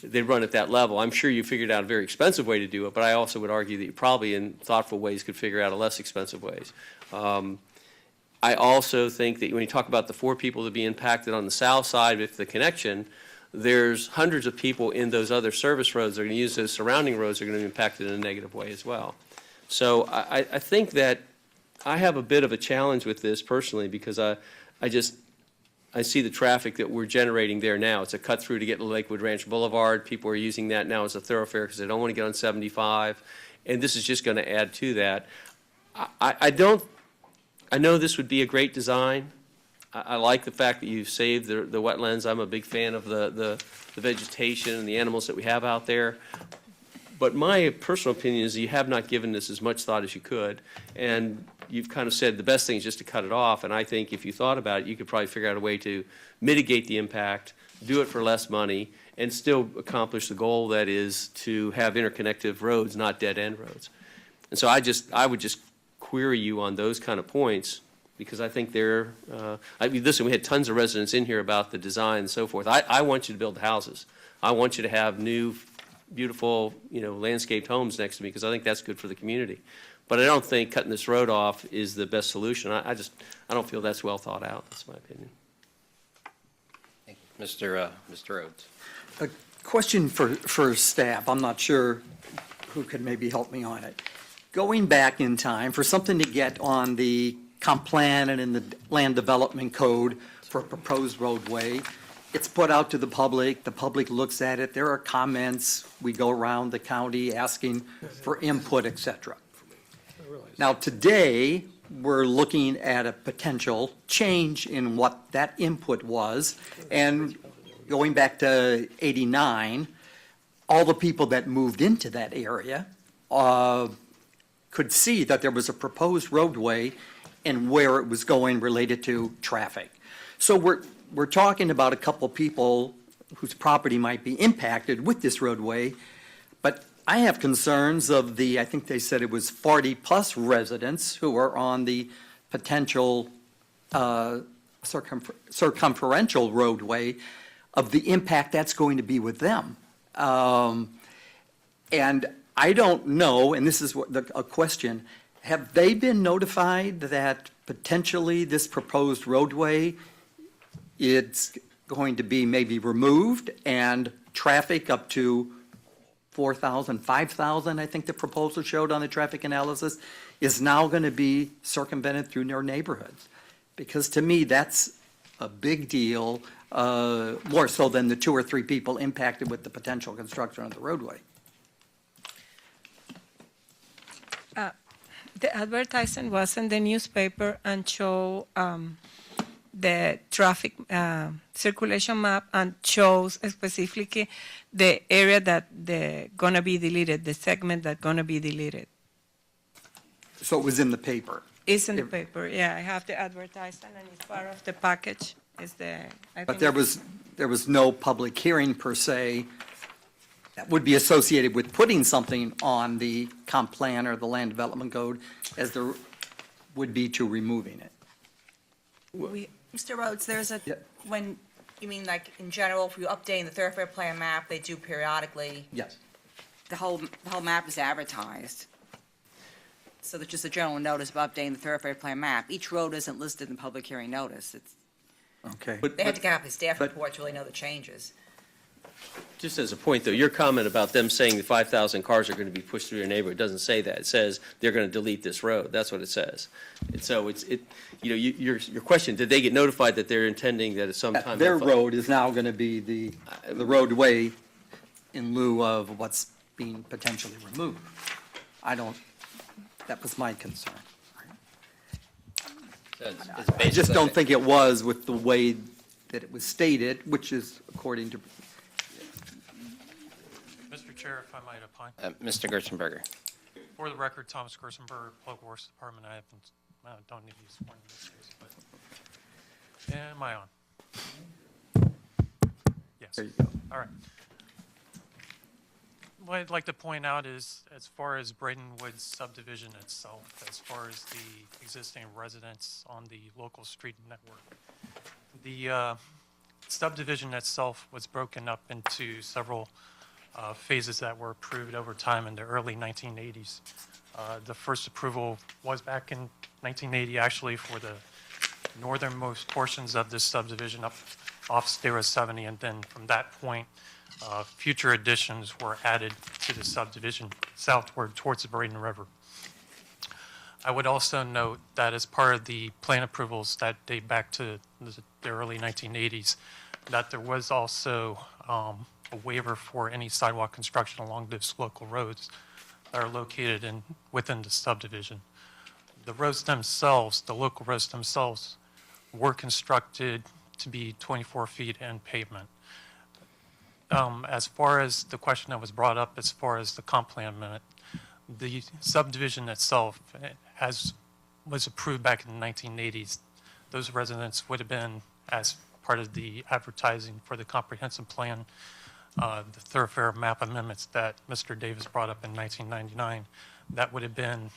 they run at that level. I'm sure you figured out a very expensive way to do it, but I also would argue that you probably in thoughtful ways could figure out a less expensive ways. I also think that when you talk about the 4 people to be impacted on the south side with the connection, there's hundreds of people in those other service roads that are going to use those surrounding roads that are going to be impacted in a negative way as well. So I think that I have a bit of a challenge with this personally because I see the traffic that we're generating there now. It's a cut through to get to Lakewood Ranch Boulevard. People are using that now as a thoroughfare because they don't want to get on 75. And this is just going to add to that. I know this would be a great design. I like the fact that you've saved the wetlands. I'm a big fan of the vegetation and the animals that we have out there. But my personal opinion is you have not given this as much thought as you could. And you've kind of said the best thing is just to cut it off. And I think if you thought about it, you could probably figure out a way to mitigate the impact, do it for less money, and still accomplish the goal that is to have interconnective roads, not dead-end roads. And so I would just query you on those kind of points because I think listen, we had tons of residents in here about the design and so forth. I want you to build houses. I want you to have new, beautiful, landscaped homes next to me because I think that's good for the community. But I don't think cutting this road off is the best solution. I don't feel that's well thought out. That's my opinion. Thank you. Mr. Rhodes. A question for staff. I'm not sure who could maybe help me on it. Going back in time, for something to get on the comp plan and in the land development code for a proposed roadway, it's put out to the public looks at it, there are comments, we go around the county asking for input, et cetera. Now, today, we're looking at a potential change in what that input was, and going back to '89, all the people that moved into that area could see that there was a proposed roadway and where it was going related to traffic. So we're talking about a couple people whose property might be impacted with this roadway, but I have concerns of I think they said it was 40-plus residents who are on the potential circumferential roadway of the impact that's going to be with them. And I don't know, and this is a question, have they been notified that potentially this proposed roadway, it's going to be maybe removed and traffic up to 4,000, 5,000, I think the proposal showed on the traffic analysis, is now going to be circumvented through their neighborhoods? Because to me, that's a big deal, more so than the 2 or 3 people impacted with the potential construction of the roadway. The advertisement was in the newspaper and show the traffic circulation map and shows specifically the area that they're going to be deleted, the segment that's going to be deleted. So it was in the paper? It's in the paper, yeah. I have the advertisement and it's part of the package. But there was no public hearing per se that would be associated with putting something on the comp plan or the land development code as there would be to removing it. Mr. Rhodes, when, you mean like in general, if you're updating the thoroughfare plan map, they do periodically, Yes. the whole map is advertised. So there's just a general notice about updating the thoroughfare plan map. Each road isn't listed in public hearing notice. Okay. They have to get out the staff report to really know the changes. Just as a point, though, your comment about them saying the 5,000 cars are going to be pushed through your neighborhood doesn't say that. It says they're going to delete this road. That's what it says. And so your question, did they get notified that they're intending that at some time? Their road is now going to be the roadway in lieu of what's being potentially removed. I don't That was my concern. So it's I just basically- don't think it was with the way that it was stated, which is according to, Mr. Chair, if I might opine. Mr. Gerstenberger. For the record, Thomas Gerstenberg, Public Works Department. I don't need to be sworn in this case, but am I on? Yes. there you go. All right. What I'd like to point out is, as far as Braden Woods subdivision itself, as far as the existing residents on the local street network, the subdivision itself was broken up into several phases that were approved over time in the early 1980s. The first approval was back in 1980, actually, for the northernmost portions of this subdivision up off State Road 70, and then from that point, future additions were added to the subdivision southward towards the Braden River. I would also note that as part of the plan approvals that date back to the early 1980s, that there was also a waiver for any sidewalk construction along those local roads that are located within the subdivision. The roads themselves, the local roads themselves, were constructed to be 24 feet in pavement. As far as the question that was brought up, as far as the comp plan amendment, the subdivision itself was approved back in the 1980s. Those residents would have been, as part of the advertising for the comprehensive plan, the thoroughfare map amendments that Mr. Davis brought up in 1999, that would have been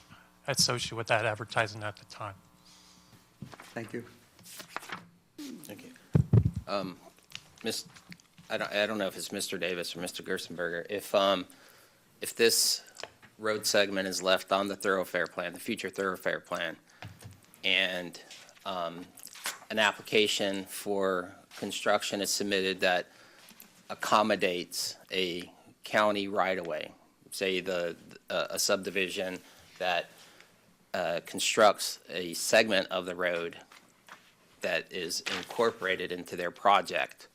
associated with that advertising at the time. Thank you. Thank you. I don't know if it's Mr. Davis or Mr. Gerstenberger. If this road segment is left on the thoroughfare plan, the future thoroughfare plan, and an application for construction is submitted that accommodates a county right-of-way, say a subdivision that constructs a segment of the road that is incorporated into their project,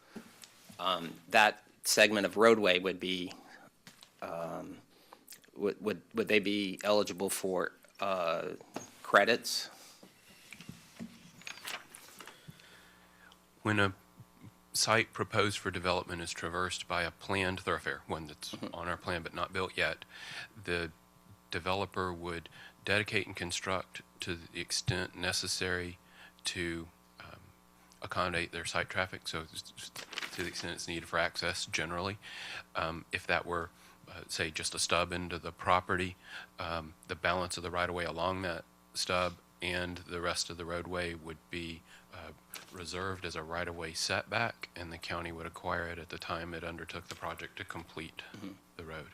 that segment of roadway would be, would they be eligible for credits? When a site proposed for development is traversed by a planned thoroughfare, one that's on our plan but not built yet, the developer would dedicate and construct to the extent necessary to accommodate their site traffic, so to the extent it's needed for access generally. If that were, say, just a stub into the property, the balance of the right-of-way along that stub and the rest of the roadway would be reserved as a right-of-way setback, and the county would acquire it at the time it undertook the project to complete the road.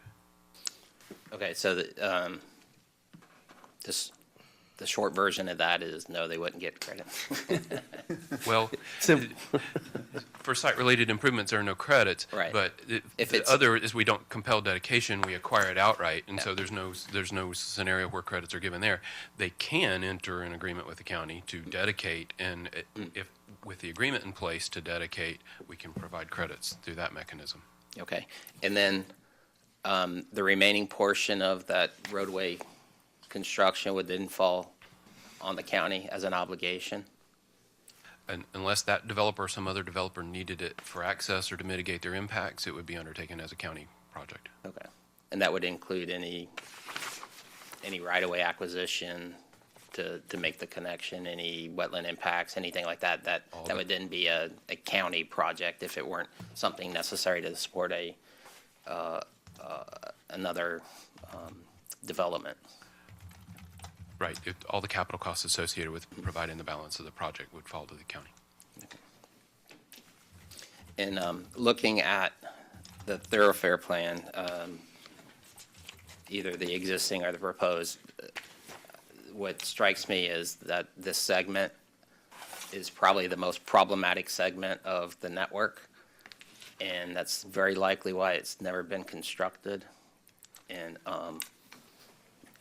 Okay, so the short version of that is no, they wouldn't get credit. Well, for site-related improvements, there are no credits. Right. But If the it's- other is we don't compel dedication, we acquire it outright, and so there's no scenario where credits are given there. They can enter an agreement with the county to dedicate, and if, with the agreement in place to dedicate, we can provide credits through that mechanism. Okay, and then the remaining portion of that roadway construction would then fall on the county as an obligation? And unless that developer or some other developer needed it for access or to mitigate their impacts, it would be undertaken as a county project. Okay, and that would include any right-of-way acquisition to make the connection, any wetland impacts, anything like that, that would then be a county project if it weren't something necessary to support another development. Right. All the capital costs associated with providing the balance of the project would fall to the county. And looking at the thoroughfare plan, either the existing or the proposed, what strikes me is that this segment is probably the most problematic segment of the network, and that's very likely why it's never been constructed. And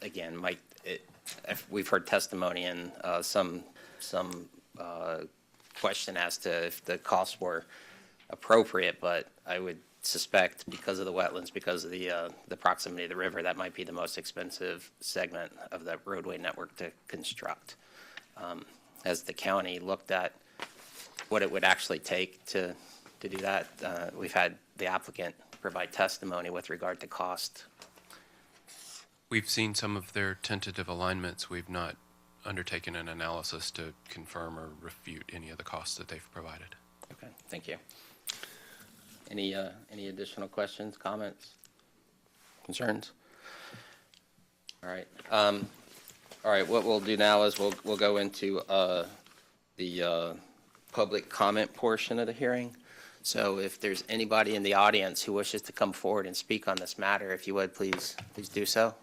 again, we've heard testimony and some question as to if the costs were appropriate, but I would suspect because of the wetlands, because of the proximity of the river, that might be the most expensive segment of the roadway network to construct. Has the county looked at what it would actually take to do that? We've had the applicant provide testimony with regard to cost. We've seen some of their tentative alignments. We've not undertaken an analysis to confirm or refute any of the costs that they've provided. Okay, thank you. Any additional questions, comments, concerns? All right. All right, what we'll do now is we'll go into the public comment portion of the hearing. So if there's anybody in the audience who wishes to come forward and speak on this matter, if you would, please do so.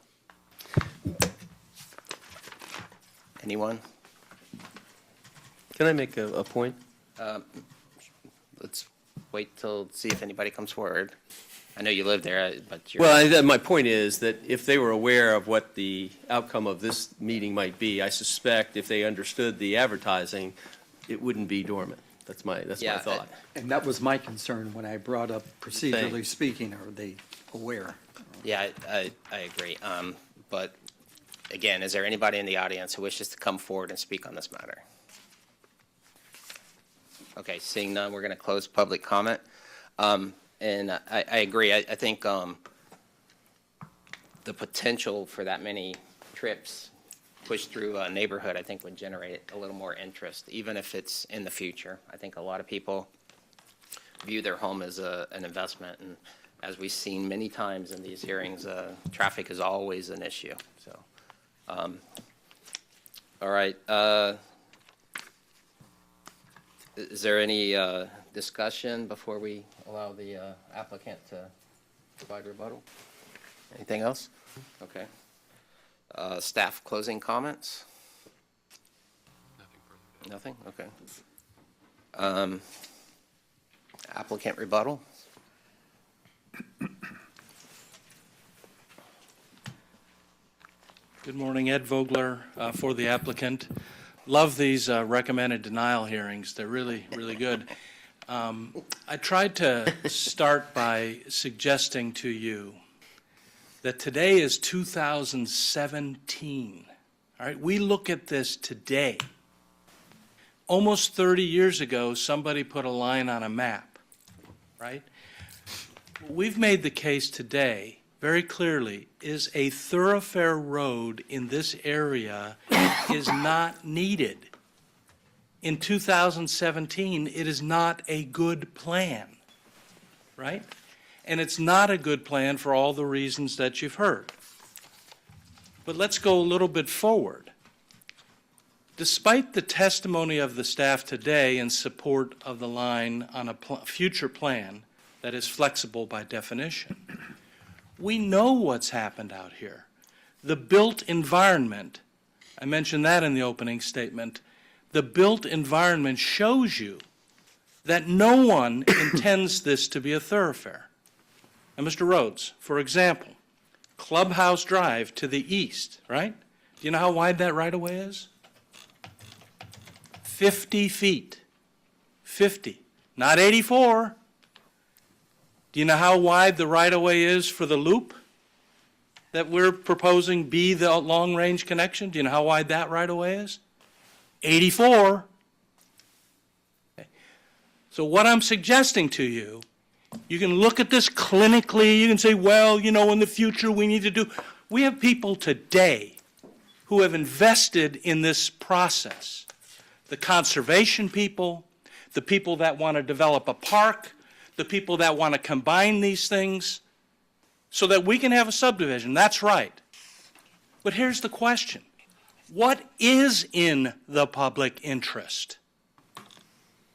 Anyone? Can I make a point? Let's wait till, see if anybody comes forward. I know you live there, but you're... Well, my point is that if they were aware of what the outcome of this meeting might be, I suspect if they understood the advertising, it wouldn't be dormant. That's my thought. And that was my concern when I brought up procedurally speaking, are they aware? Yeah, I agree. But again, is there anybody in the audience who wishes to come forward and speak on this matter? Okay, seeing none, we're going to close public comment. And I agree. I think the potential for that many trips pushed through a neighborhood, I think, would generate a little more interest, even if it's in the future. I think a lot of people view their home as an investment, and as we've seen many times in these hearings, traffic is always an issue. So, all right. Is there any discussion before we allow the applicant to provide rebuttal? Anything else? Okay. Staff closing comments? Nothing? Okay. Applicant rebuttal? Good morning, Ed Vogler for the applicant. Love these recommended denial hearings. They're really, really good. I tried to start by suggesting to you that today is 2017. All right, we look at this today. Almost 30 years ago, somebody put a line on a map, right? We've made the case today very clearly is a thoroughfare road in this area is not needed. In 2017, it is not a good plan, right? And it's not a good plan for all the reasons that you've heard. But let's go a little bit forward. Despite the testimony of the staff today in support of the line on a future plan that is flexible by definition, we know what's happened out here. The built environment, I mentioned that in the opening statement, the built environment shows you that no one intends this to be a thoroughfare. Now, Mr. Rhodes, for example, Clubhouse Drive to the east, right? Do you know how wide that right-of-way is? 50 feet. 50, not 84. Do you know how wide the right-of-way is for the loop that we're proposing be the long-range connection? Do you know how wide that right-of-way is? 84. Okay. So what I'm suggesting to you, you can look at this clinically, you can say, well, you know, in the future we need to do. We have people today who have invested in this process. The conservation people, the people that want to develop a park, the people that want to combine these things so that we can have a subdivision. That's right. But here's the question. What is in the public interest?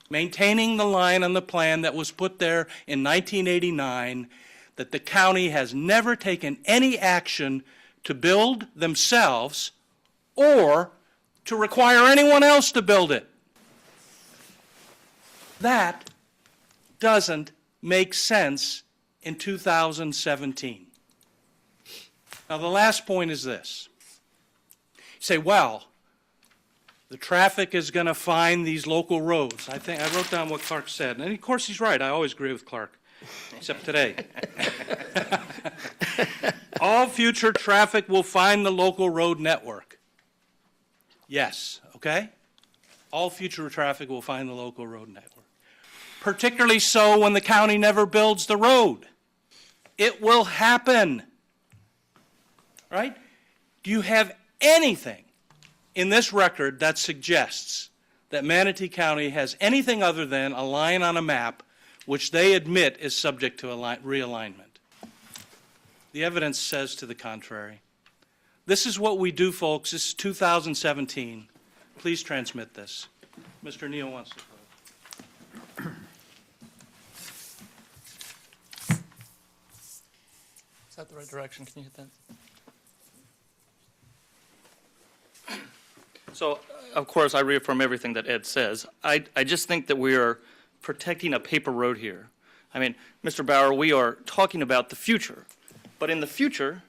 Maintaining the line on the plan that was put there in 1989 that the county has never taken any action to build themselves or to require anyone else to build it. That doesn't make sense in 2017. Now, the last point is this. You say, well, the traffic is going to find these local roads. I wrote down what Clark said, and of course he's right. I always agree with Clark. except today. All future traffic will find the local road network. Yes, okay? All future traffic will find the local road network. Particularly so when the county never builds the road. It will happen. Right? Do you have anything in this record that suggests that Manatee County has anything other than a line on a map which they admit is subject to realignment? The evidence says to the contrary. This is what we do, folks. This is 2017. Please transmit this. Mr. Neal wants to close. Is that the right direction? Can you hit that? So, of course, I reaffirm everything that Ed says. I just think that we are protecting a paper road here. I mean, Mr. Bauer, we are talking about the future. But in the future,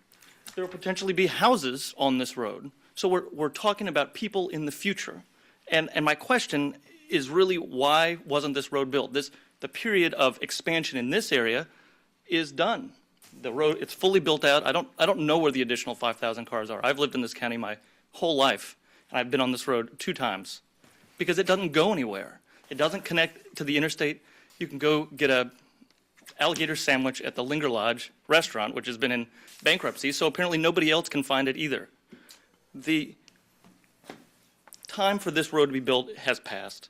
there will potentially be houses on this road. So we're talking about people in the future. And my question is really, why wasn't this road built? The period of expansion in this area is done. The road, it's fully built out. I don't know where the additional 5,000 cars are. I've lived in this county my whole life, and I've been on this road 2 times because it doesn't go anywhere. It doesn't connect to the interstate. You can go get a alligator sandwich at the Linger Lodge restaurant, which has been in bankruptcy, so apparently nobody else can find it either. The time for this road to be built has passed.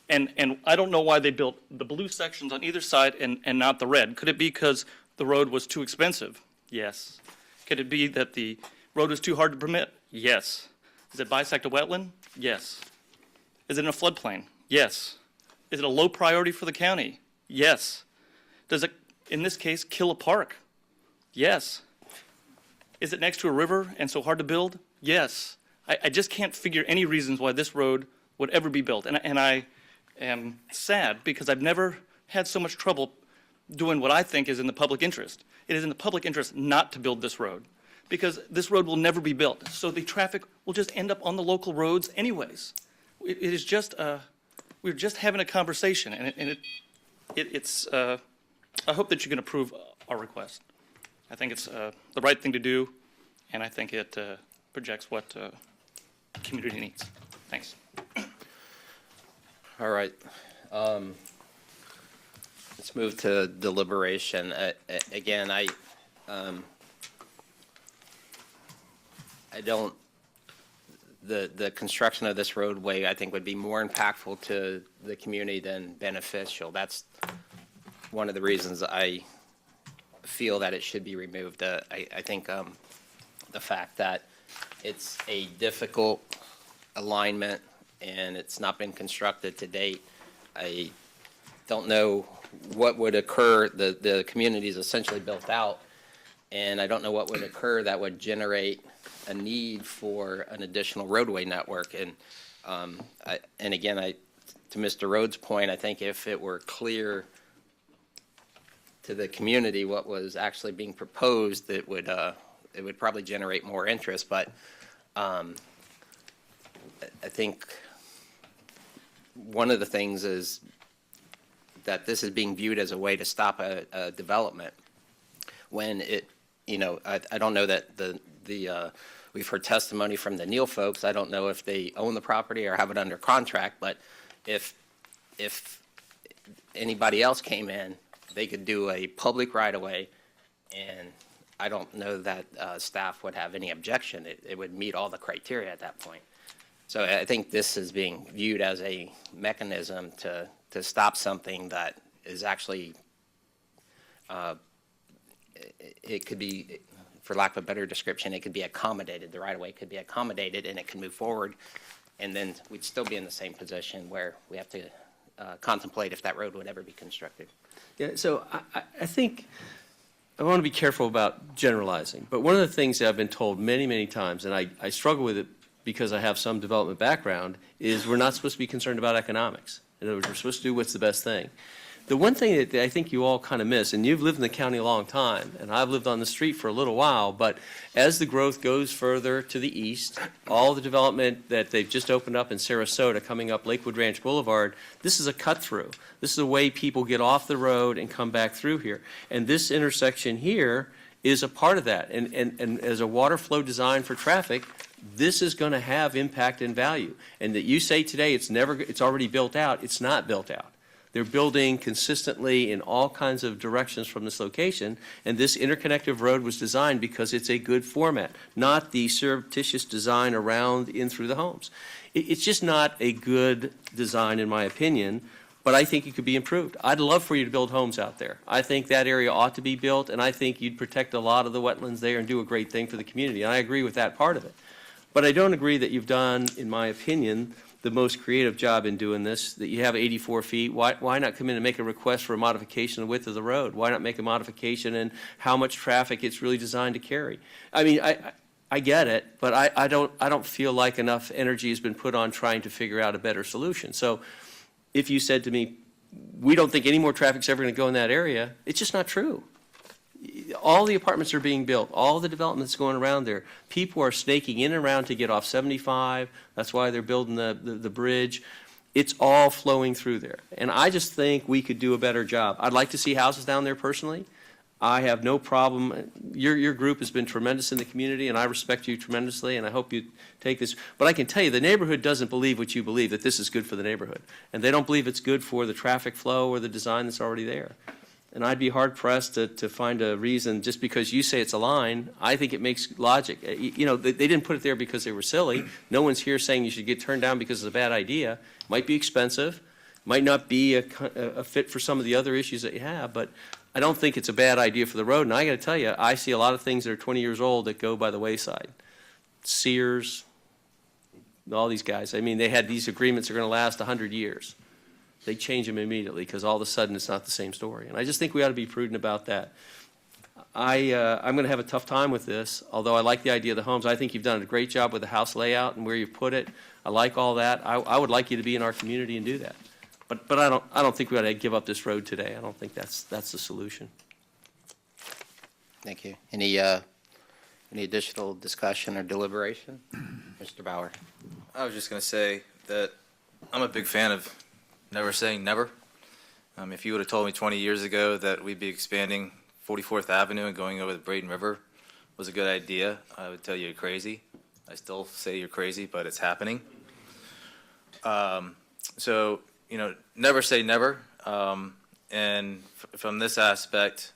And I don't know why they built the blue sections on either side and not the red. Could it be because the road was too expensive? Yes. Could it be that the road was too hard to permit? Yes. Does it bisect a wetland? Yes. Is it in a floodplain? Yes. Is it a low priority for the county? Yes. Does it, in this case, kill a park? Yes. Is it next to a river and so hard to build? Yes. I just can't figure any reasons why this road would ever be built. And I am sad because I've never had so much trouble doing what I think is in the public interest. It is in the public interest not to build this road because this road will never be built. So the traffic will just end up on the local roads anyways. It is just, we're just having a conversation, and it's I hope that you can approve our request. I think it's the right thing to do, and I think it projects what the community needs. Thanks. All right. Let's move to deliberation. Again, I don't, the construction of this roadway, I think, would be more impactful to the community than beneficial. That's one of the reasons I feel that it should be removed. I think the fact that it's a difficult alignment and it's not been constructed to date, I don't know what would occur. The community is essentially built out, and I don't know what would occur that would generate a need for an additional roadway network. And again, to Mr. Rhodes' point, I think if it were clear to the community what was actually being proposed, it would probably generate more interest. But I think one of the things is that this is being viewed as a way to stop a development when it, I don't know that we've heard testimony from the Neal folks. I don't know if they own the property or have it under contract, but if anybody else came in, they could do a public right-of-way, and I don't know that staff would have any objection. It would meet all the criteria at that point. So I think this is being viewed as a mechanism to stop something that is actually, it could be, for lack of a better description, it could be accommodated. The right-of-way could be accommodated, and it can move forward, and then we'd still be in the same position where we have to contemplate if that road would ever be constructed. Yeah, so I think I want to be careful about generalizing, but one of the things that I've been told many, many times, and I struggle with it because I have some development background, is we're not supposed to be concerned about economics. In other words, we're supposed to do what's the best thing. The one thing that I think you all kind of miss, and you've lived in the county a long time, and I've lived on the street for a little while, but as the growth goes further to the east, all the development that they've just opened up in Sarasota, coming up Lakewood Ranch Boulevard, this is a cut-through. This is a way people get off the road and come back through here. And this intersection here is a part of that. And as a water flow design for traffic, this is going to have impact and value. And that you say today it's already built out, it's not built out. They're building consistently in all kinds of directions from this location, and this interconnective road was designed because it's a good format, not the surreptitious design around in through the homes. It's just not a good design, in my opinion, but I think it could be improved. I'd love for you to build homes out there. I think that area ought to be built, and I think you'd protect a lot of the wetlands there and do a great thing for the community, and I agree with that part of it. But I don't agree that you've done, in my opinion, the most creative job in doing this, that you have 84 feet. Why not come in and make a request for a modification of the width of the road? Why not make a modification in how much traffic it's really designed to carry? I mean, I get it, but I don't feel like enough energy has been put on trying to figure out a better solution. So if you said to me, we don't think any more traffic's ever going to go in that area, it's just not true. All the apartments are being built, all the developments going around there. People are snaking in and around to get off 75. That's why they're building the bridge. It's all flowing through there. And I just think we could do a better job. I'd like to see houses down there personally. I have no problem. Your group has been tremendous in the community, and I respect you tremendously, and I hope you take this. But I can tell you, the neighborhood doesn't believe what you believe, that this is good for the neighborhood. And they don't believe it's good for the traffic flow or the design that's already there. And I'd be hard-pressed to find a reason, just because you say it's a line, I think it makes logic. You know, they didn't put it there because they were silly. No one's here saying you should get turned down because it's a bad idea. Might be expensive, might not be a fit for some of the other issues that you have, but I don't think it's a bad idea for the road. And I got to tell you, I see a lot of things that are 20 years old that go by the wayside. Sears, all these guys. I mean, they had these agreements that are going to last 100 years. They change them immediately because all of a sudden it's not the same story. And I just think we ought to be prudent about that. I'm going to have a tough time with this, although I like the idea of the homes. I think you've done a great job with the house layout and where you've put it. I like all that. I would like you to be in our community and do that. But I don't think we ought to give up this road today. I don't think that's the solution. Thank you. Any additional discussion or deliberation? Mr. Bauer. I was just going to say that I'm a big fan of never saying never. If you would have told me 20 years ago that we'd be expanding 44th Avenue and going over the Braden River was a good idea, I would tell you you're crazy. I still say you're crazy, but it's happening. So, you know, never say never. And from this aspect,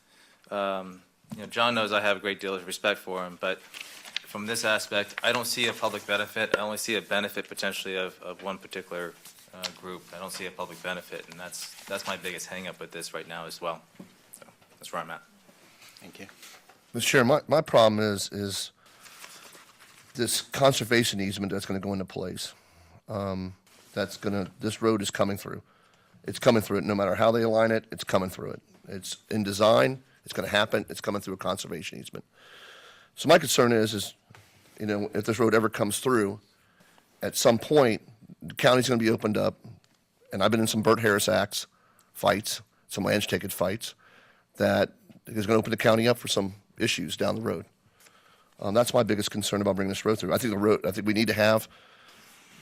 you know, John knows I have a great deal of respect for him, but from this aspect, I don't see a public benefit. I only see a benefit potentially of one particular group. I don't see a public benefit, and that's my biggest hang-up with this right now as well. So that's where I'm at. Thank you. Mr. Chair, my problem is this conservation easement that's going to go into place. This road is coming through. It's coming through it. No matter how they align it, it's coming through it. It's in design. It's going to happen. It's coming through a conservation easement. So my concern is, you know, if this road ever comes through, at some point, the county's going to be opened up, and I've been in some Bert Harris Acts fights, some land ticket fights, that is going to open the county up for some issues down the road. That's my biggest concern about bringing this road through. I think we need to have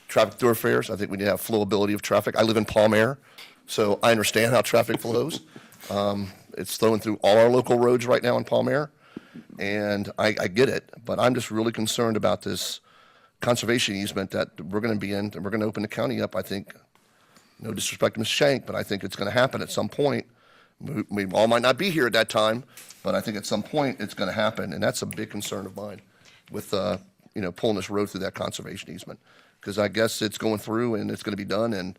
traffic thoroughfares. I think we need to have flowability of traffic. I live in Palm Air, so I understand how traffic flows. It's flowing through all our local roads right now in Palm Air, and I get it, but I'm just really concerned about this conservation easement that we're going to be in, and we're going to open the county up. I think, no disrespect to Ms. Shank, but I think it's going to happen at some point. We all might not be here at that time, but I think at some point it's going to happen, and that's a big concern of mine with, you know, pulling this road through that conservation easement, because I guess it's going through and it's going to be done, and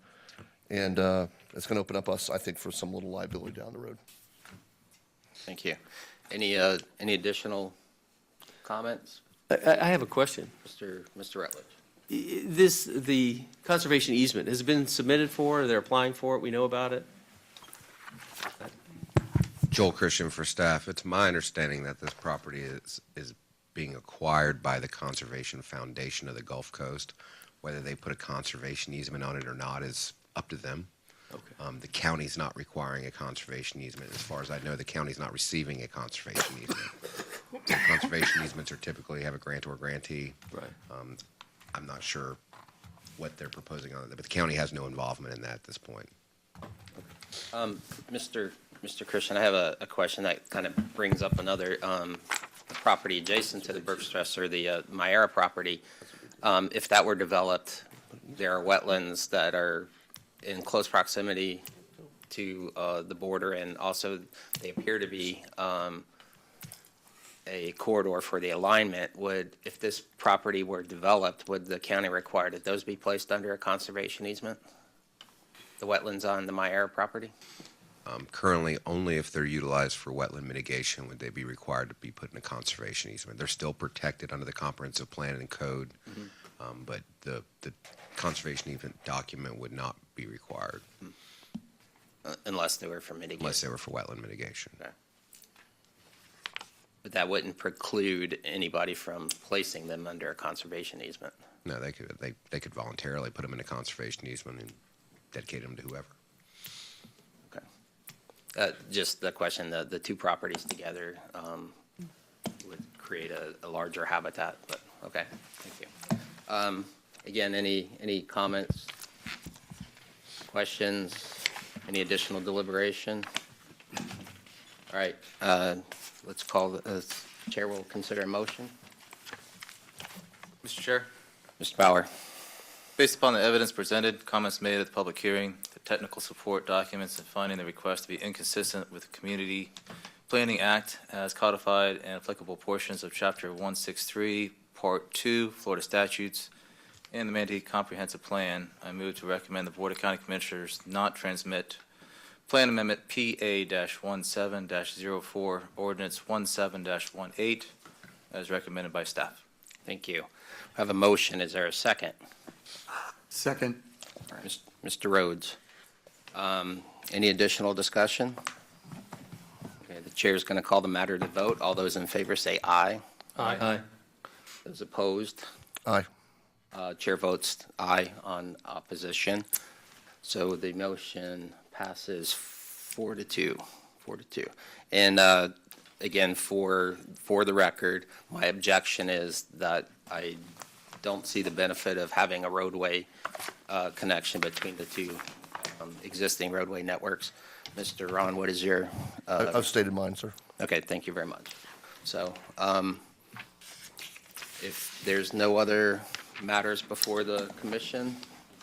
it's going to open up us, I think, for some little liability down the road. Thank you. Any additional comments? I have a question. Mr. Rutledge. The conservation easement, has it been submitted for? They're applying for it? We know about it? Joel Christian for staff. It's my understanding that this property is being acquired by the Conservation Foundation of the Gulf Coast. Whether they put a conservation easement on it or not is up to them. The county's not requiring a conservation easement. As far as I know, the county's not receiving a conservation easement. Conservation easements are typically have a grantor grantee. Right. I'm not sure what they're proposing on it, but the county has no involvement in that at this point. Mr. Christian, I have a question that kind of brings up another property adjacent to the Bergstrasser, the Myera property. If that were developed, there are wetlands that are in close proximity to the border, and also they appear to be a corridor for the alignment. If this property were developed, would the county require that those be placed under a conservation easement? The wetlands on the Myera property? Currently, only if they're utilized for wetland mitigation would they be required to be put in a conservation easement. They're still protected under the comprehensive plan and code, but the conservation easement document would not be required Unless they were for mitigation? unless they were for wetland mitigation. Okay. But that wouldn't preclude anybody from placing them under a conservation easement? No, they could voluntarily put them in a conservation easement and dedicate them to whoever. Just the question, the two properties together would create a larger habitat, but, okay, thank you. Again, any comments, questions, any additional deliberation? All right, let's call, the Chair will consider a motion. Mr. Chair, Mr. Bauer. based upon the evidence presented, comments made at the public hearing, the technical support documents, and finding the request to be inconsistent with the Community Planning Act as codified and applicable portions of Chapter 163, Part 2, Florida statutes, and the Manatee Comprehensive Plan, I move to recommend the Board of County Commissioners not transmit Plan Amendment PA-17-04, Ordinance 17-18, as recommended by staff. Thank you. I have a motion. Is there a second? Second. All right, Mr. Rhodes. Any additional discussion? Okay, the chair is going to call the matter to vote. All those in favor say aye. Aye. Those opposed? Aye. Chair votes aye on opposition. So the motion passes 4-2. And again, for the record, my objection is that I don't see the benefit of having a roadway connection between the two existing roadway networks. Mr. Ron, what is your? I've stated mine, sir. Okay, thank you very much. So if there's no other matters before the commission,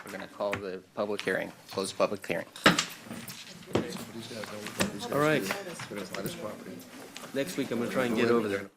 we're going to call the public hearing, close the public hearing. All right. Next week, I'm going to try and get over there.